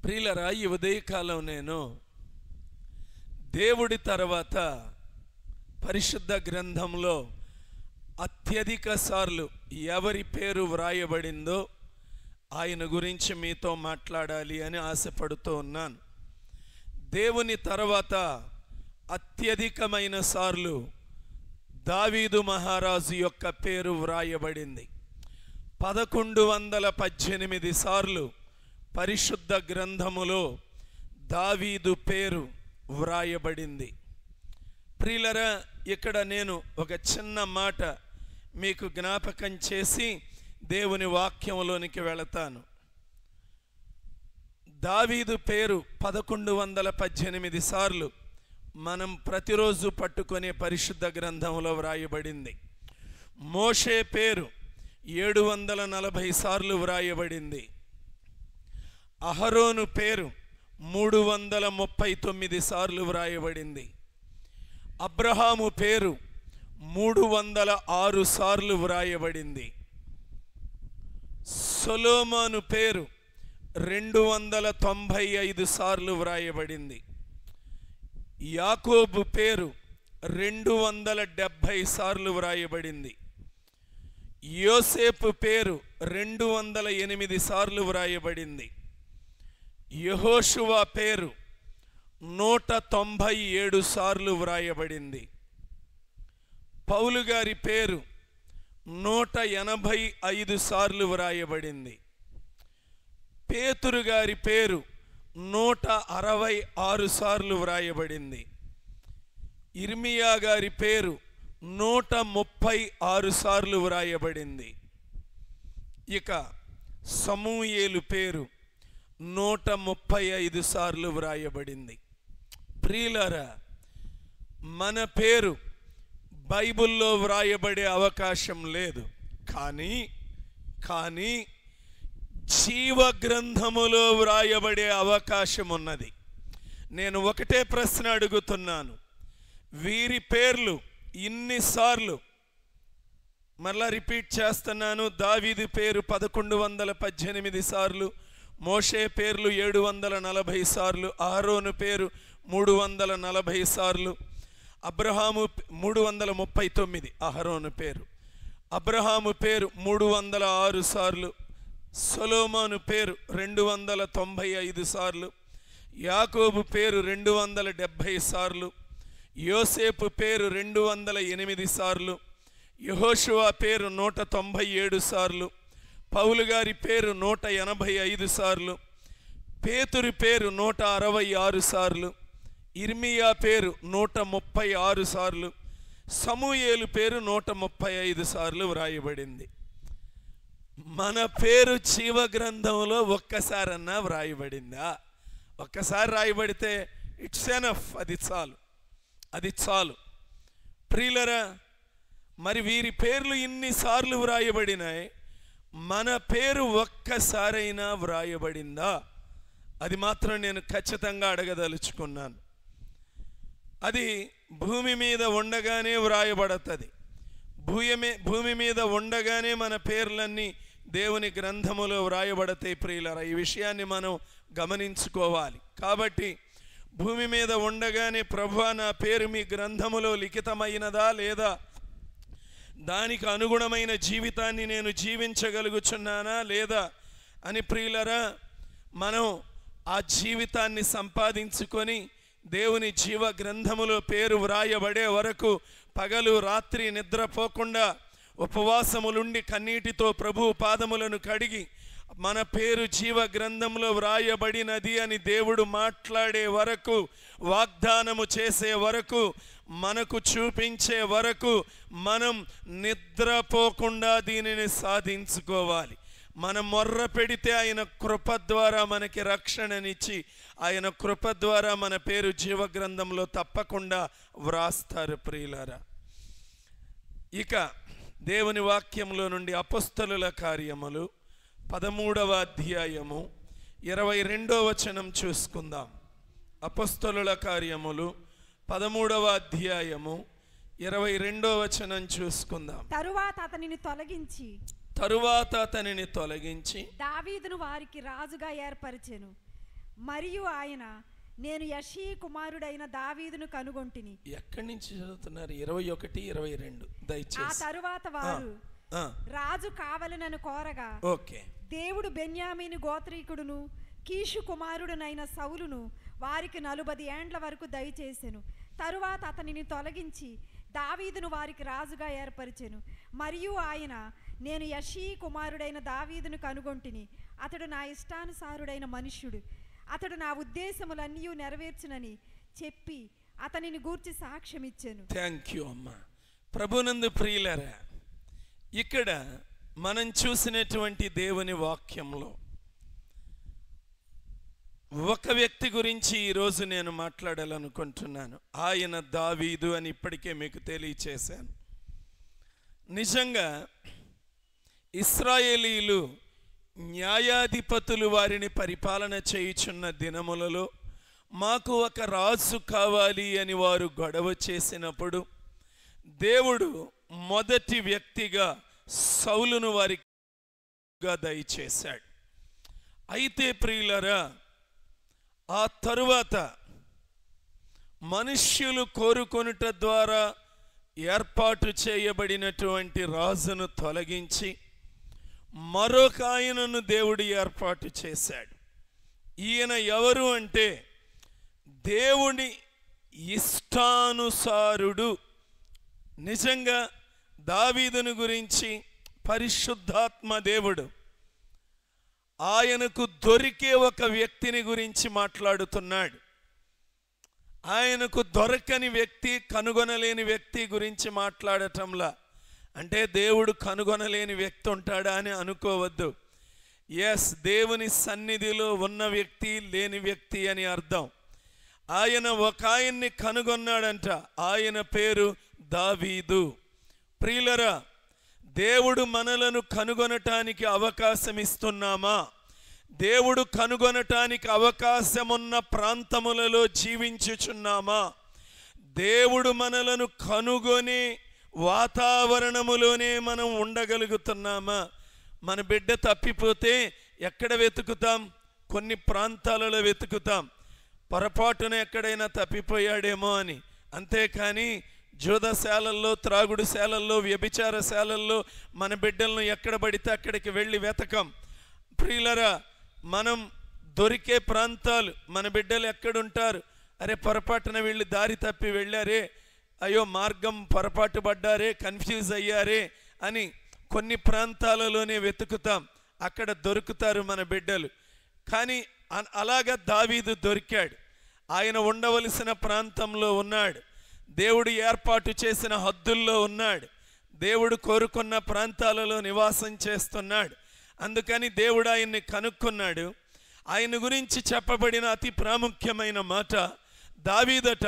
ప్రియులరా, ఈ ఉదయకాలం నేను దేవుడి తర్వాత పరిశుద్ధ గ్రంథంలో అత్యధిక సార్లు ఎవరి పేరు వ్రాయబడిందో ఆయన గురించి మీతో మాట్లాడాలి అని ఆశపడుతూ ఉన్నాను. దేవుని తర్వాత అత్యధికమైన సార్లు దావీదు మహారాజు యొక్క పేరు వ్రాయబడింది. 1118 సార్లు పరిశుద్ధ గ్రంథములో దావీదు పేరు వ్రాయబడింది. ప్రియులరా, ఇక్కడ నేను ఒక చిన్న మాట మీకు జ్ఞాపకం చేసి దేవుని వాక్యంలోనికి వెళతాను. దావీదు పేరు 1118 సార్లు మనం ప్రతిరోజు పట్టుకునే పరిశుద్ధ గ్రంథంలో వ్రాయబడింది. మోషే పేరు 740 సార్లు వ్రాయబడింది. అహరోను పేరు 339 సార్లు వ్రాయబడింది. అబ్రహాము పేరు 306 సార్లు వ్రాయబడింది. సొలొమోను పేరు 295 సార్లు వ్రాయబడింది. యాకోబు పేరు 270 సార్లు వ్రాయబడింది. యోసేపు పేరు 208 సార్లు వ్రాయబడింది. యెహోషువ పేరు 197 సార్లు వ్రాయబడింది. పౌలు గారి పేరు 185 సార్లు వ్రాయబడింది. పేతురు గారి పేరు 166 సార్లు వ్రాయబడింది. ఇర్మియా గారి పేరు 136 సార్లు వ్రాయబడింది. ఇక సమూయేలు పేరు 135 సార్లు వ్రాయబడింది. ప్రియులారా, మన పేరు బైబిల్లో వ్రాయబడే అవకాశం లేదు, కానీ జీవ గ్రంథములో వ్రాయబడే అవకాశం ఉన్నది. నేను ఒకటే ప్రశ్న అడుగుతున్నాను, వీరి పేర్లు ఇన్నిసార్లు, మరలా రిపీట్ చేస్తున్నాను, దావీదు పేరు 1118 సార్లు, మోషే పేర్లు 740 సార్లు, అహరోను పేరు 340 సార్లు, అబ్రహాము 339 అహరోను పేరు, అబ్రహాము పేరు 306 సార్లు, సొలొమోను పేరు 295 సార్లు, యాకోబు పేరు 270 సార్లు, యోసేపు పేరు 208 సార్లు, యెహోషువ పేరు 197 సార్లు, పౌలు గారి పేరు 185 సార్లు, పేతురు పేరు 166 సార్లు, ఇర్మియా పేరు 136 సార్లు, సమూయేలు పేరు 135 సార్లు వ్రాయబడింది. మన పేరు జీవ గ్రంథంలో ఒక్కసారన్నా వ్రాయబడిందా? ఒక్కసారి రాయబడితే ఇట్స్ ఎనఫ్, అది చాలు. ప్రియులరా, మరి వీరి పేర్లు ఇన్నిసార్లు వ్రాయబడినాయి, మన పేరు ఒక్కసారైనా వ్రాయబడిందా? అది మాత్రం నేను ఖచ్చితంగా అడగదలుచుకున్నాను. అది భూమి మీద ఉండగానే వ్రాయబడుతుంది. భూమి మీద ఉండగానే మన పేర్లన్నీ దేవుని గ్రంథములో వ్రాయబడతాయి. ప్రియులారా, ఈ విషయాన్ని మనం గమనించుకోవాలి. కాబట్టి భూమి మీద ఉండగానే ప్రభువా, నా పేరు మీ గ్రంథములో లిఖితమైనదా లేదా, దానికి అనుగుణమైన జీవితాన్ని నేను జీవించగలుగుచున్నానా లేదా అని ప్రియులరా మనం ఆ జీవితాన్ని సంపాదించుకొని దేవుని జీవ గ్రంథములో పేరు వ్రాయబడే వరకు పగలు రాత్రి నిద్రపోకుండా ఉపవాసములుండి కన్నీటితో ప్రభు పాదములను కడిగి మన పేరు జీవ గ్రంథంలో వ్రాయబడినది అని దేవుడు మాట్లాడే వరకు, వాగ్దానము చేసే వరకు, మనకు చూపించే వరకు మనం నిద్రపోకుండా దీనిని సాధించుకోవాలి. మనం మొర్ర పెడితే ఆయన కృప ద్వారా మనకి రక్షణనిచ్చి ఆయన కృప ద్వారా మన పేరు జీవ గ్రంథంలో తప్పకుండా వ్రాస్తారు. ప్రియులారా, ఇక దేవుని వాక్యంలో నుండి అపొస్తలుల కార్యములు 13వ అధ్యాయము 22వ వచనం చూసుకుందాం. అపొస్తలుల కార్యములు 13వ అధ్యాయము 22వ వచనం చూసుకుందాం. తరువాత అతనిని తొలగించి దావీదును వారికి రాజుగా ఏర్పరిచెను. మరియు ఆయన, నేను యెషీ కుమారుడైన దావీదును కనుగొంటిని. ఎక్కడి నుంచి చదువుతున్నారు? 21, 22 దయచేసి. ఆ తరువాత వారు రాజు కావలనను కోరగా, ఓకే, దేవుడు బెన్యామీను గోత్రీకుడును కీషు కుమారుడునైన సౌలును వారికి 40 ఏండ్ల వరకు దయచేసెను. తరువాత అతనిని తొలగించి దావీదును వారికి రాజుగా ఏర్పరిచెను. మరియు ఆయన, నేను యెషీ కుమారుడైన దావీదును కనుగొంటిని. అతడు నా ఇష్టానుసారుడైన మనుష్యుడు, అతడు నా ఉద్దేశములన్నీ నెరవేర్చునని చెప్పి అతనిని గూర్చి సాక్ష్యమిచ్చెను. థ్యాంక్ యూ అమ్మా. ప్రభునందు ప్రియులారా, ఇక్కడ మనం చూసినటువంటి దేవుని వాక్యంలో ఒక వ్యక్తి గురించి ఈరోజు నేను మాట్లాడాలనుకుంటున్నాను. ఆయన దావీదు అని ఇప్పటికే మీకు తెలియచేశాను. నిజంగా ఇశ్రాయేలీలు న్యాయాధిపతులు వారిని పరిపాలన చేయుచున్న దినములలో మాకు ఒక రాజు కావాలి అని వారు గొడవ చేసినప్పుడు దేవుడు మొదటి వ్యక్తిగా సౌలును వారికి దయచేశాడు. అయితే ప్రియులారా, ఆ తరువాత మనుష్యులు కోరుకొనుట ద్వారా ఏర్పాటు చేయబడినటువంటి రాజును తొలగించి మరొక ఆయనను దేవుడు ఏర్పాటు చేశాడు. ఈయన ఎవరు అంటే దేవుని ఇష్టానుసారుడు. నిజంగా దావీదును గురించి పరిశుద్ధాత్మ దేవుడు ఆయనకు దొరికే ఒక వ్యక్తిని గురించి మాట్లాడుతున్నాడు. ఆయనకు దొరకని వ్యక్తి, కనుగొనలేని వ్యక్తి గురించి మాట్లాడటంలా. అంటే దేవుడు కనుగొనలేని వ్యక్తి ఉంటాడా అని అనుకోవద్దు. ఎస్, దేవుని సన్నిధిలో ఉన్న వ్యక్తి, లేని వ్యక్తి అని అర్థం. ఆయన ఒక ఆయన్ని కనుగొన్నాడంట. ఆయన పేరు దావీదు. ప్రియులరా, దేవుడు మనలను కనుగొనటానికి అవకాశం ఇస్తున్నామా? దేవుడు కనుగొనటానికి అవకాశమున్న ప్రాంతములలో జీవించుచున్నామా? దేవుడు మనలను కనుగొని వాతావరణములోనే మనం ఉండగలుగుతున్నామా? మన బిడ్డ తప్పిపోతే ఎక్కడ వెతుకుతాం? కొన్ని ప్రాంతాలలో వెతుకుతాం, పొరపాటున ఎక్కడైనా తప్పిపోయాడేమో అని. అంతేకాని జూదశాలల్లో, త్రాగుడుశాలల్లో, వ్యభిచారశాలల్లో మన బిడ్డలను ఎక్కడ పడితే అక్కడికి వెళ్ళి వెతకం. ప్రియులరా, మనం దొరికే ప్రాంతాలు, మన బిడ్డలు ఎక్కడుంటారు, అరే పొరపాటున వీళ్ళు దారి తప్పి వెళ్ళారే, అయ్యో మార్గం పొరపాటు పడ్డారే, కన్ఫ్యూజ్ అయ్యారే అని కొన్ని ప్రాంతాలలోనే వెతుకుతాం. అక్కడ దొరుకుతారు మన బిడ్డలు. కానీ అలాగా దావీదు దొరికాడు. ఆయన ఉండవలసిన ప్రాంతంలో ఉన్నాడు. దేవుడు ఏర్పాటు చేసిన హద్దుల్లో ఉన్నాడు. దేవుడు కోరుకున్న ప్రాంతాలలో నివాసం చేస్తున్నాడు. అందుకని దేవుడు ఆయన్ని కనుక్కున్నాడు. ఆయన గురించి చెప్పబడిన అతి ప్రాముఖ్యమైన మాట, దావీదట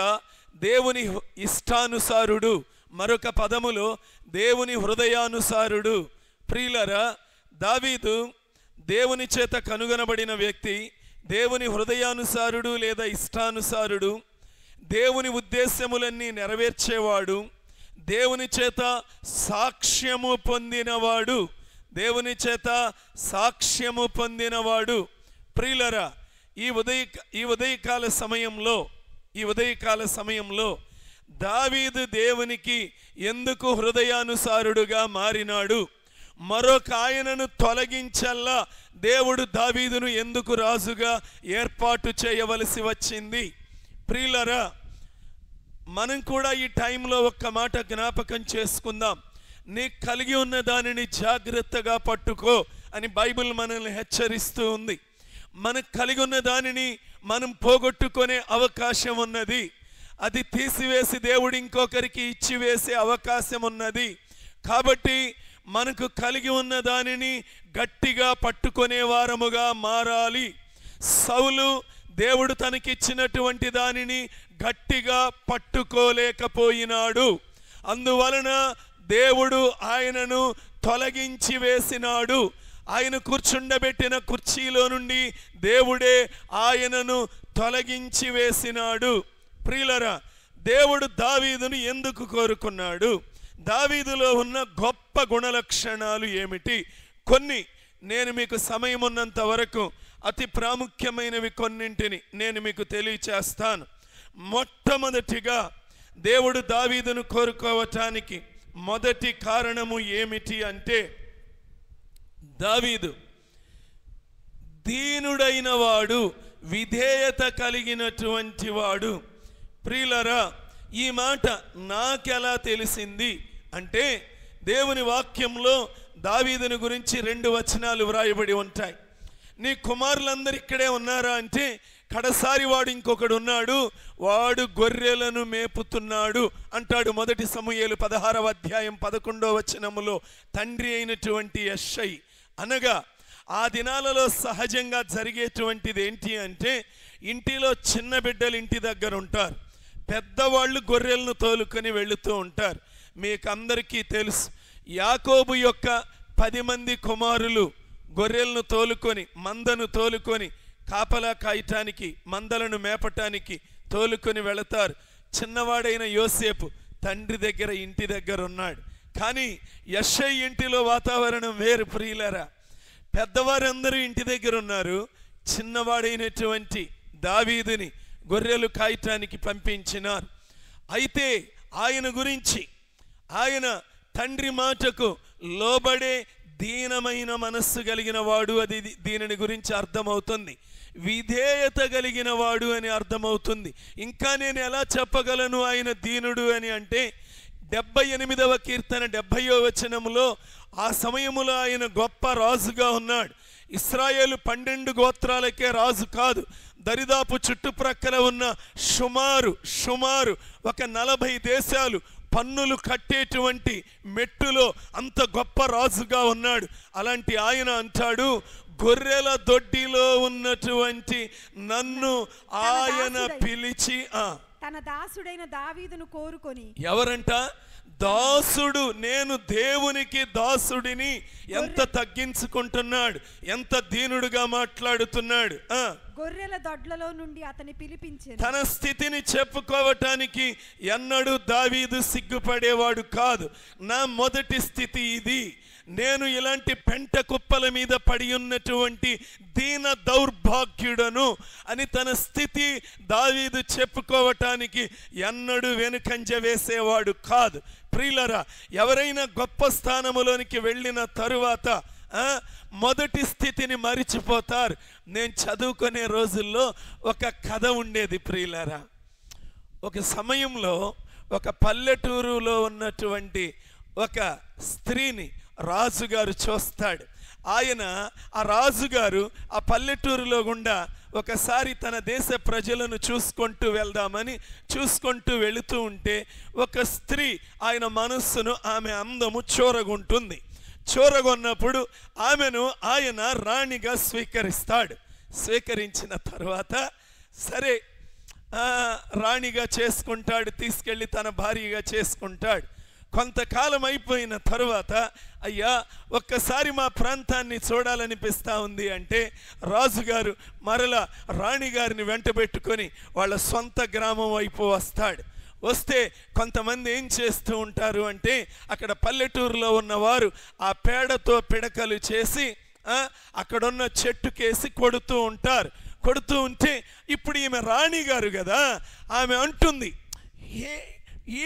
దేవుని ఇష్టానుసారుడు, మరొక పదములో దేవుని హృదయానుసారుడు. ప్రియులరా, దావీదు దేవుని చేత కనుగొనబడిన వ్యక్తి, దేవుని హృదయానుసారుడు లేదా ఇష్టానుసారుడు, దేవుని ఉద్దేశములన్నీ నెరవేర్చేవాడు, దేవుని చేత సాక్ష్యము పొందినవాడు, దేవుని చేత సాక్ష్యము పొందినవాడు. ప్రియులరా, ఈ ఉదయకాల సమయంలో దావీదు దేవునికి ఎందుకు హృదయానుసారుడుగా మారినాడు? మరొక ఆయనను తొలగించల్లా దేవుడు దావీదును ఎందుకు రాజుగా ఏర్పాటు చేయవలసి వచ్చింది? ప్రియులరా, మనం కూడా ఈ టైంలో ఒక్క మాట జ్ఞాపకం చేసుకుందాం. నీ కలిగి ఉన్న దానిని జాగ్రత్తగా పట్టుకో అని బైబిల్ మనల్ని హెచ్చరిస్తూ ఉంది. మనకు కలిగి ఉన్న దానిని మనం పోగొట్టుకునే అవకాశం ఉన్నది. అది తీసివేసి దేవుడు ఇంకొకరికి ఇచ్చివేసే అవకాశం ఉన్నది. కాబట్టి మనకు కలిగి ఉన్న దానిని గట్టిగా పట్టుకునే వారముగా మారాలి. సౌలు దేవుడు తనకిచ్చినటువంటి దానిని గట్టిగా పట్టుకోలేకపోయినాడు. అందువలన దేవుడు ఆయనను తొలగించి వేసినాడు. ఆయన కూర్చుండబెట్టిన కుర్చీలో నుండి దేవుడే ఆయనను తొలగించి వేసినాడు. ప్రియులరా, దేవుడు దావీదును ఎందుకు కోరుకున్నాడు? దావీదులో ఉన్న గొప్ప గుణలక్షణాలు ఏమిటి? కొన్ని నేను మీకు సమయం ఉన్నంత వరకు అతి ప్రాముఖ్యమైనవి కొన్నింటిని నేను మీకు తెలియచేస్తాను. మొట్టమొదటిగా దేవుడు దావీదును కోరుకోవటానికి మొదటి కారణము ఏమిటి అంటే, దావీదు దీనుడైన వాడు, విధేయత కలిగినటువంటి వాడు. ప్రియులరా, ఈ మాట నాకెలా తెలిసింది అంటే, దేవుని వాక్యంలో దావీదుని గురించి 2 వచనాలు వ్రాయబడి ఉంటాయి. నీ కుమారులందరూ ఇక్కడే ఉన్నారా అంటే, కడసారి వాడు ఇంకొకడు ఉన్నాడు, వాడు గొర్రెలను మేపుతున్నాడు అంటాడు. 1 సమూయేలు 16వ అధ్యాయం 11వ వచనములో తండ్రి అయినటువంటి యెషై. అనగా ఆ దినాలలో సహజంగా జరిగేటువంటిది ఏంటి అంటే, ఇంటిలో చిన్న బిడ్డలు ఇంటి దగ్గర ఉంటారు, పెద్దవాళ్ళు గొర్రెలను తోలుకొని వెళుతూ ఉంటారు. మీకు అందరికీ తెలుసు, యాకోబు యొక్క 10 మంది కుమారులు గొర్రెలను తోలుకొని, మందను తోలుకొని కాపలా కాయటానికి, మందలను మేపటానికి తోలుకొని వెళతారు. చిన్నవాడైన యోసేపు తండ్రి దగ్గర ఇంటి దగ్గర ఉన్నాడు. కానీ యెషై ఇంటిలో వాతావరణం వేరు. ప్రియులారా, పెద్దవారందరూ ఇంటి దగ్గర ఉన్నారు, చిన్నవాడైనటువంటి దావీదుని గొర్రెలు కాయటానికి పంపించినారు. అయితే ఆయన గురించి, ఆయన తండ్రి మాటకు లోబడే దీనమైన మనస్సు కలిగిన వాడు, అది దీనిని గురించి అర్థమవుతుంది. విధేయత కలిగిన వాడు అని అర్థమవుతుంది. ఇంకా నేను ఎలా చెప్పగలను ఆయన దీనుడు అని అంటే, 78వ కీర్తన 70వ వచనములో, ఆ సమయములో ఆయన గొప్ప రాజుగా ఉన్నాడు. ఇశ్రాయేలు 12 గోత్రాలకే రాజు కాదు, దరిదాపు చుట్టుప్రక్కల ఉన్న సుమారు ఒక 40 దేశాలు పన్నులు కట్టేటువంటి మెట్టులో అంత గొప్ప రాజుగా ఉన్నాడు. అలాంటి ఆయన అంటాడు, గొర్రెల దొడ్డిలో ఉన్నటువంటి నన్ను ఆయన పిలిచి తన దాసుడైన దావీదును కోరుకొని. ఎవరంట? దాసుడు. నేను దేవునికి దాసుడిని. ఎంత తగ్గించుకుంటున్నాడు, ఎంత దీనుడుగా మాట్లాడుతున్నాడు. గొర్రెల దొడ్లలో నుండి అతని పిలిపించాను. తన స్థితిని చెప్పుకోవటానికి ఎన్నడూ దావీదు సిగ్గుపడేవాడు కాదు. నా మొదటి స్థితి ఇది, నేను ఇలాంటి పెంట కుప్పల మీద పడి ఉన్నటువంటి దీన దౌర్భాగ్యుడను అని తన స్థితి దావీదు చెప్పుకోవటానికి ఎన్నడూ వెనుకంజ వేసేవాడు కాదు. ప్రియులరా, ఎవరైనా గొప్ప స్థానములోనికి వెళ్ళిన తరువాత మొదటి స్థితిని మరిచిపోతారు. నేను చదువుకునే రోజుల్లో ఒక కథ ఉండేది ప్రియులరా. ఒక సమయంలో ఒక పల్లెటూరులో ఉన్నటువంటి ఒక స్త్రీని రాజుగారు చూస్తాడు. ఆ రాజుగారు ఆ పల్లెటూరులో గుండా ఒకసారి తన దేశ ప్రజలను చూసుకుంటూ వెళుతూ ఉంటే, ఒక స్త్రీ ఆయన మనస్సును, ఆమె అందము చూరగుంటుంది. చూరగొన్నప్పుడు ఆమెను ఆయన రాణిగా స్వీకరించిన తర్వాత సరే రాణిగా చేసుకుంటాడు, తీసుకెళ్ళి తన భార్యగా చేసుకుంటాడు. కొంతకాలం అయిపోయిన తరువాత, అయ్యా ఒక్కసారి మా ప్రాంతాన్ని చూడాలనిపిస్తూ ఉంది అంటే, రాజుగారు మరలా రాణిగారిని వెంటబెట్టుకొని వాళ్ళ సొంత గ్రామం వైపు వస్తాడు. వస్తే కొంతమంది ఏం చేస్తూ ఉంటారు అంటే, అక్కడ పల్లెటూరులో ఉన్నవారు ఆ పేడతో పిడకలు చేసి అక్కడున్న చెట్టుకేసి కొడుతూ ఉంటారు. కొడుతూ ఉంటే ఇప్పుడు ఈమె రాణిగారు కదా, ఆమె అంటుంది,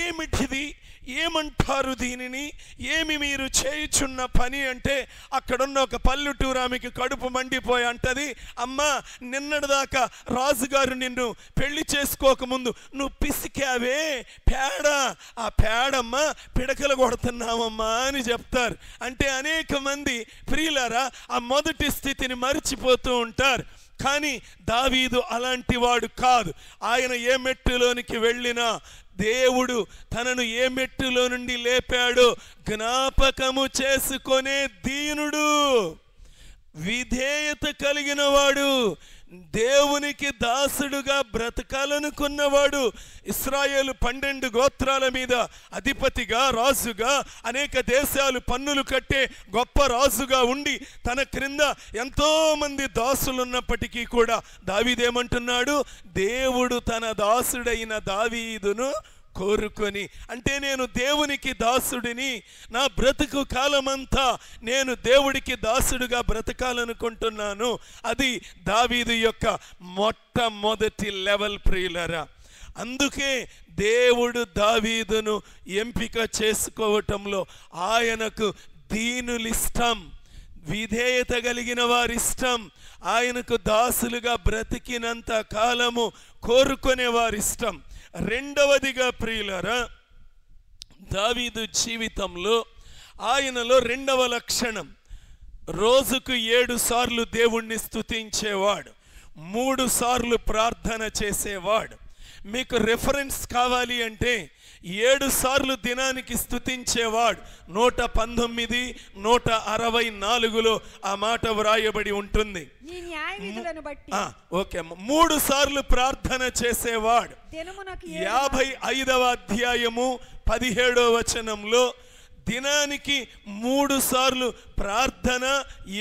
ఏమిటిది, ఏమంటారు దీనిని, ఏమి మీరు చేయుచున్న పని అంటే, అక్కడున్న ఒక పల్లెటూరు ఆమెకి కడుపు మండిపోయి అంటది, అమ్మా నిన్నటిదాకా రాజుగారు నిన్ను పెళ్లి చేసుకోకముందు నువ్వు పిసికావే పేడ, ఆ పేడమ్మా పిడకలు కొడుతున్నామమ్మా అని చెప్తారు. అంటే అనేక మంది ప్రియులారా ఆ మొదటి స్థితిని మరిచిపోతూ ఉంటారు. కానీ దావీదు అలాంటి వాడు కాదు. ఆయన ఏ మెట్టులోనికి వెళ్ళినా దేవుడు తనను ఏ మెట్టులో నుండి లేపాడో జ్ఞాపకము చేసుకునే దీనుడు, విధేయత కలిగిన వాడు, దేవునికి దాసుడుగా బ్రతకాలనుకున్నవాడు, ఇశ్రాయేలు 12 గోత్రాల మీద అధిపతిగా, రాజుగా, అనేక దేశాలు పన్నులు కట్టే గొప్ప రాజుగా ఉండి తన క్రింద ఎంతో మంది దాసులున్నప్పటికీ కూడా దావీదేమంటున్నాడు, దేవుడు తన దాసుడైన దావీదును కోరుకొని, అంటే నేను దేవునికి దాసుడిని, నా బ్రతుకు కాలమంతా నేను దేవుడికి దాసుడుగా బ్రతకాలనుకుంటున్నాను. అది దావీదు యొక్క మొట్టమొదటి లెవెల్ ప్రియులారా. అందుకే దేవుడు దావీదును ఎంపిక చేసుకోవటంలో ఆయనకు దీనులిష్టం, విధేయత కలిగిన వారిష్టం, ఆయనకు దాసులుగా బ్రతికినంత కాలము కోరుకునే వారిష్టం. రెండవదిగా ప్రియులారా, దావీదు జీవితంలో ఆయనలో రెండవ లక్షణం, రోజుకు 7 సార్లు దేవుణ్ణి స్తుతించేవాడు, 3 సార్లు ప్రార్థన చేసేవాడు. మీకు రెఫరెన్స్ కావాలి అంటే 7 సార్లు దినానికి స్తుతించేవాడు 119, 164లో ఆ మాట వ్రాయబడి ఉంటుంది. ఓకే, 3 సార్లు ప్రార్థన చేసేవాడు. 55వ అధ్యాయము 17వ వచనంలో దినానికి 3 సార్లు ప్రార్థన,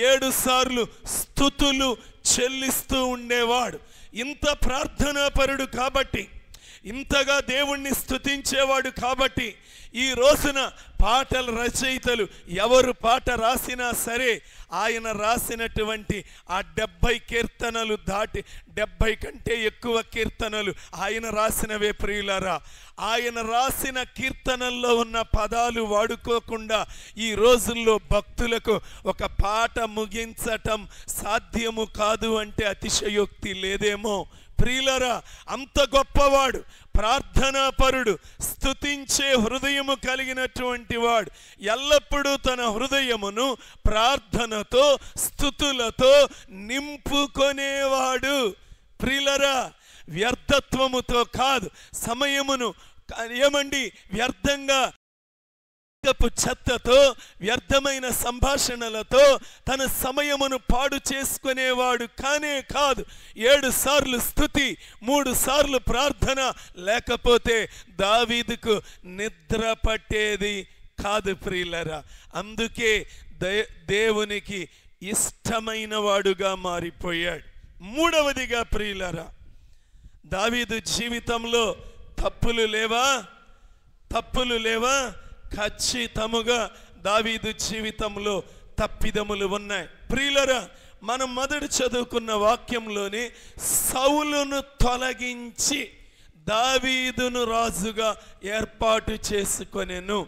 7 సార్లు స్తుతులు చెల్లిస్తూ ఉండేవాడు. ఇంత ప్రార్థనాపరుడు కాబట్టి, ఇంతగా దేవుణ్ణి స్తుతించేవాడు కాబట్టి, ఈ రోజున పాటల రచయితలు ఎవరు పాట రాసినా సరే ఆయన రాసినటువంటి ఆ 70 కీర్తనలు దాటి 70 కంటే ఎక్కువ కీర్తనలు ఆయన రాసినవే ప్రియులారా. ఆయన రాసిన కీర్తనల్లో ఉన్న పదాలు వాడుకోకుండా ఈ రోజుల్లో భక్తులకు ఒక పాట ముగించటం సాధ్యము కాదు అంటే అతిశయోక్తి లేదేమో ప్రియులారా. అంత గొప్పవాడు, ప్రార్థనాపరుడు, స్తుతించే హృదయము కలిగినటువంటి వాడు, ఎల్లప్పుడూ తన హృదయమును ప్రార్థనతో స్తుతులతో నింపుకొనేవాడు. ప్రియులారా, వ్యర్థత్వముతో కాదు, సమయమును వ్యర్థంగా చెత్తతో, వ్యర్థమైన సంభాషణలతో తన సమయమును పాడు చేసుకునేవాడు కానే కాదు. 7 సార్లు స్తుతి, 3 సార్లు ప్రార్థన, లేకపోతే దావీదుకు నిద్ర పట్టేది కాదు ప్రియులారా. అందుకే దేవునికి ఇష్టమైన వాడుగా మారిపోయాడు. మూడవదిగా ప్రియులారా, దావీదు జీవితంలో తప్పులు లేవా? ఖచ్చితముగా దావీదు జీవితంలో తప్పిదములు ఉన్నాయి ప్రియులారా. మనం మొదటి చదువుకున్న వాక్యంలోనే సౌలును తొలగించి దావీదును రాజుగా ఏర్పాటు చేసుకొనెను.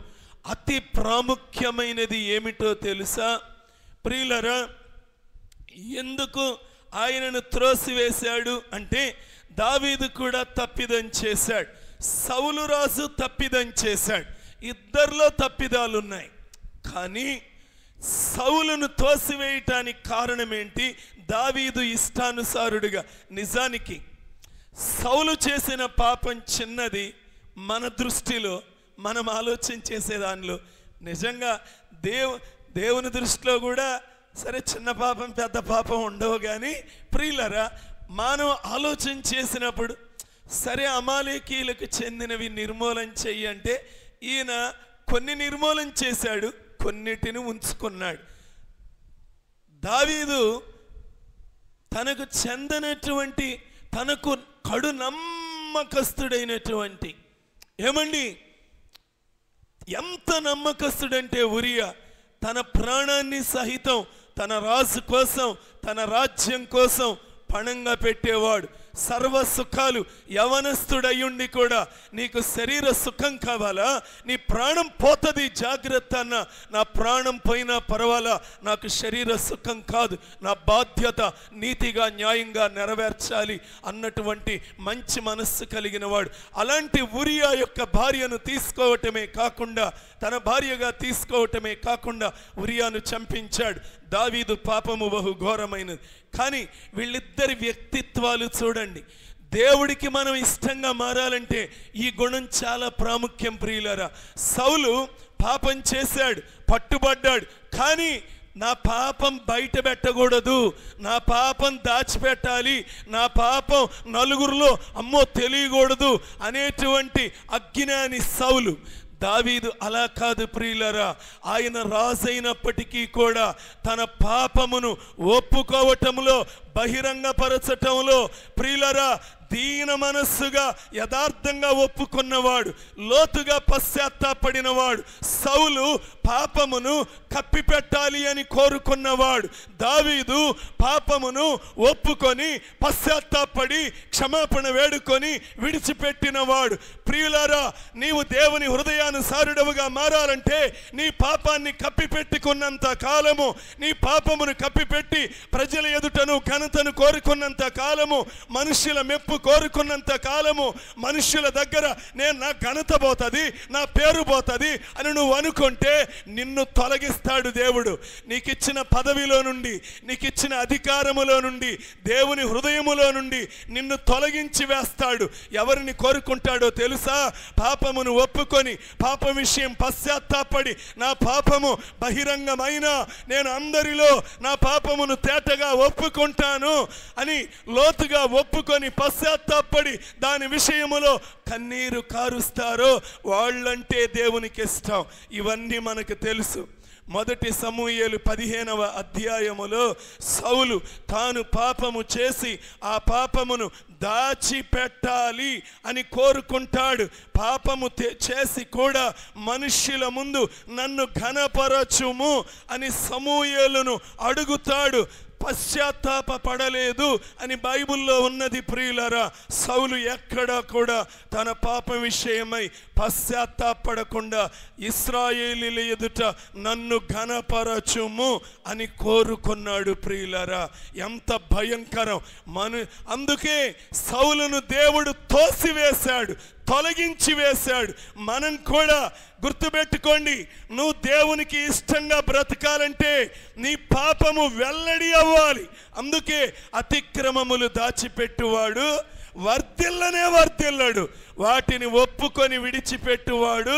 అతి ప్రాముఖ్యమైనది ఏమిటో తెలుసా ప్రియులారా? ఎందుకు ఆయనను త్రోసివేశాడు అంటే, దావీదు కూడా తప్పిదం చేశాడు, సౌలు రాజు తప్పిదం చేశాడు. ఇద్దరిలో తప్పిదాలు ఉన్నాయి. కానీ సౌలును తోసివేయటానికి కారణం ఏంటి? దావీదు ఇష్టానుసారుడిగా. నిజానికి సౌలు చేసిన పాపం చిన్నది మన దృష్టిలో, మనం ఆలోచన చేసే దానిలో. నిజంగా దేవుని దృష్టిలో కూడా సరే చిన్న పాపం పెద్ద పాపం ఉండవు. కానీ ప్రియులరా, మనం ఆలోచన చేసినప్పుడు సరే అమాలేకీయులకు చెందినవి నిర్మూలన చెయ్యి అంటే ఈయన కొన్ని నిర్మూలన చేశాడు, కొన్నిటిని ఉంచుకున్నాడు. దావీదు తనకు చెందనటువంటి, తనకు కడు నమ్మకస్తుడైనటువంటి, ఎంత నమ్మకస్తుడంటే ఉరియా తన ప్రాణాన్ని సహితం తన రాజు కోసం, తన రాజ్యం కోసం పణంగా పెట్టేవాడు. సర్వ సుఖాలు, యవనస్తుడయ్యుండి కూడా నీకు శరీర సుఖం కావాలా? నీ ప్రాణం పోతుంది, జాగ్రత్త అన్న. నా ప్రాణం పోయినా పర్వాలా, నాకు శరీర సుఖం కాదు, నా బాధ్యత నీతిగా న్యాయంగా నెరవేర్చాలి అన్నటువంటి మంచి మనస్సు కలిగిన వాడు. అలాంటి ఉరియా యొక్క భార్యను తీసుకోవటమే కాకుండా, తన భార్యగా తీసుకోవటమే కాకుండా ఉరియాను చంపించాడు. దావీదు పాపము బహు ఘోరమైనది. కానీ వీళ్ళిద్దరి వ్యక్తిత్వాలు చూడండి. దేవుడికి మనం ఇష్టంగా మారాలంటే ఈ గుణం చాలా ప్రాముఖ్యం ప్రియులారా. సౌలు పాపం చేశాడు, పట్టుబడ్డాడు. కానీ నా పాపం బయట పెట్టకూడదు, నా పాపం దాచిపెట్టాలి, నా పాపం నలుగురిలో అమ్మో తెలియకూడదు అనేటువంటి అజ్ఞాని సౌలు. దావీదు అలా కాదు ప్రియులరా. ఆయన రాజైనప్పటికీ కూడా తన పాపమును ఒప్పుకోవటంలో, బహిరంగపరచటంలో ప్రియులరా దీన మనస్సుగా యథార్థంగా ఒప్పుకున్నవాడు, లోతుగా పశ్చాత్తాపడినవాడు. సౌలు పాపమును కప్పిపెట్టాలి అని కోరుకున్నవాడు. దావీదు పాపమును ఒప్పుకొని పశ్చాత్తాపడి క్షమాపణ వేడుకొని విడిచిపెట్టినవాడు. ప్రియులారా, నీవు దేవుని హృదయానుసారుడవుగా మారాలంటే నీ పాపాన్ని కప్పిపెట్టుకున్నంత కాలము, నీ పాపమును కప్పిపెట్టి ప్రజల ఎదుటను ఘనతను కోరుకున్నంత కాలము, మనుష్యుల మెప్పు కోరుకున్నంత కాలము, మనుష్యుల దగ్గర నా ఘనత పోతుంది, నా పేరు పోతుంది అని నువ్వు అనుకుంటే నిన్ను తొలగిస్తాడు దేవుడు. నీకిచ్చిన పదవిలో నుండి, నీకిచ్చిన అధికారములో నుండి, దేవుని హృదయములో నుండి నిన్ను తొలగించి వేస్తాడు. ఎవరిని కోరుకుంటాడో తెలుసా? పాపమును ఒప్పుకొని పాప విషయం పశ్చాత్తాపడి, నా పాపము బహిరంగమైన నేను అందరిలో నా పాపమును తేటగా ఒప్పుకుంటాను అని లోతుగా ఒప్పుకొని పశ్చాత్తాపడి దాని విషయములో కన్నీరు కారుస్తారో వాళ్ళంటే దేవునికి ఇష్టం. ఇవన్నీ మనకు తెలుసు. మొదటి సమూయేలు 15వ అధ్యాయములో సౌలు తాను పాపము చేసి ఆ పాపమును దాచిపెట్టాలి అని కోరుకుంటాడు. పాపము చేసి కూడా మనుష్యుల ముందు నన్ను ఘనపరచుము అని సమూయేలును అడుగుతాడు. పశ్చాత్తాప పడలేదు అని బైబిల్లో ఉన్నది. ప్రియులరా, సౌలు ఎక్కడా కూడా తన పాప విషయమై పశ్చాత్తాపడకుండా ఇశ్రాయేలీల ఎదుట నన్ను ఘనపరచుము అని కోరుకున్నాడు. ప్రియులరా, ఎంత భయంకరం! అందుకే సౌలును దేవుడు తోసివేశాడు, తొలగించి వేశాడు. మనం కూడా గుర్తుపెట్టుకోండి, నువ్వు దేవునికి ఇష్టంగా బ్రతకాలంటే నీ పాపము వెల్లడి అవ్వాలి. అందుకే అతిక్రమములు దాచిపెట్టువాడు వర్ధిల్లనే వర్ధిల్లడు, వాటిని ఒప్పుకొని విడిచిపెట్టువాడు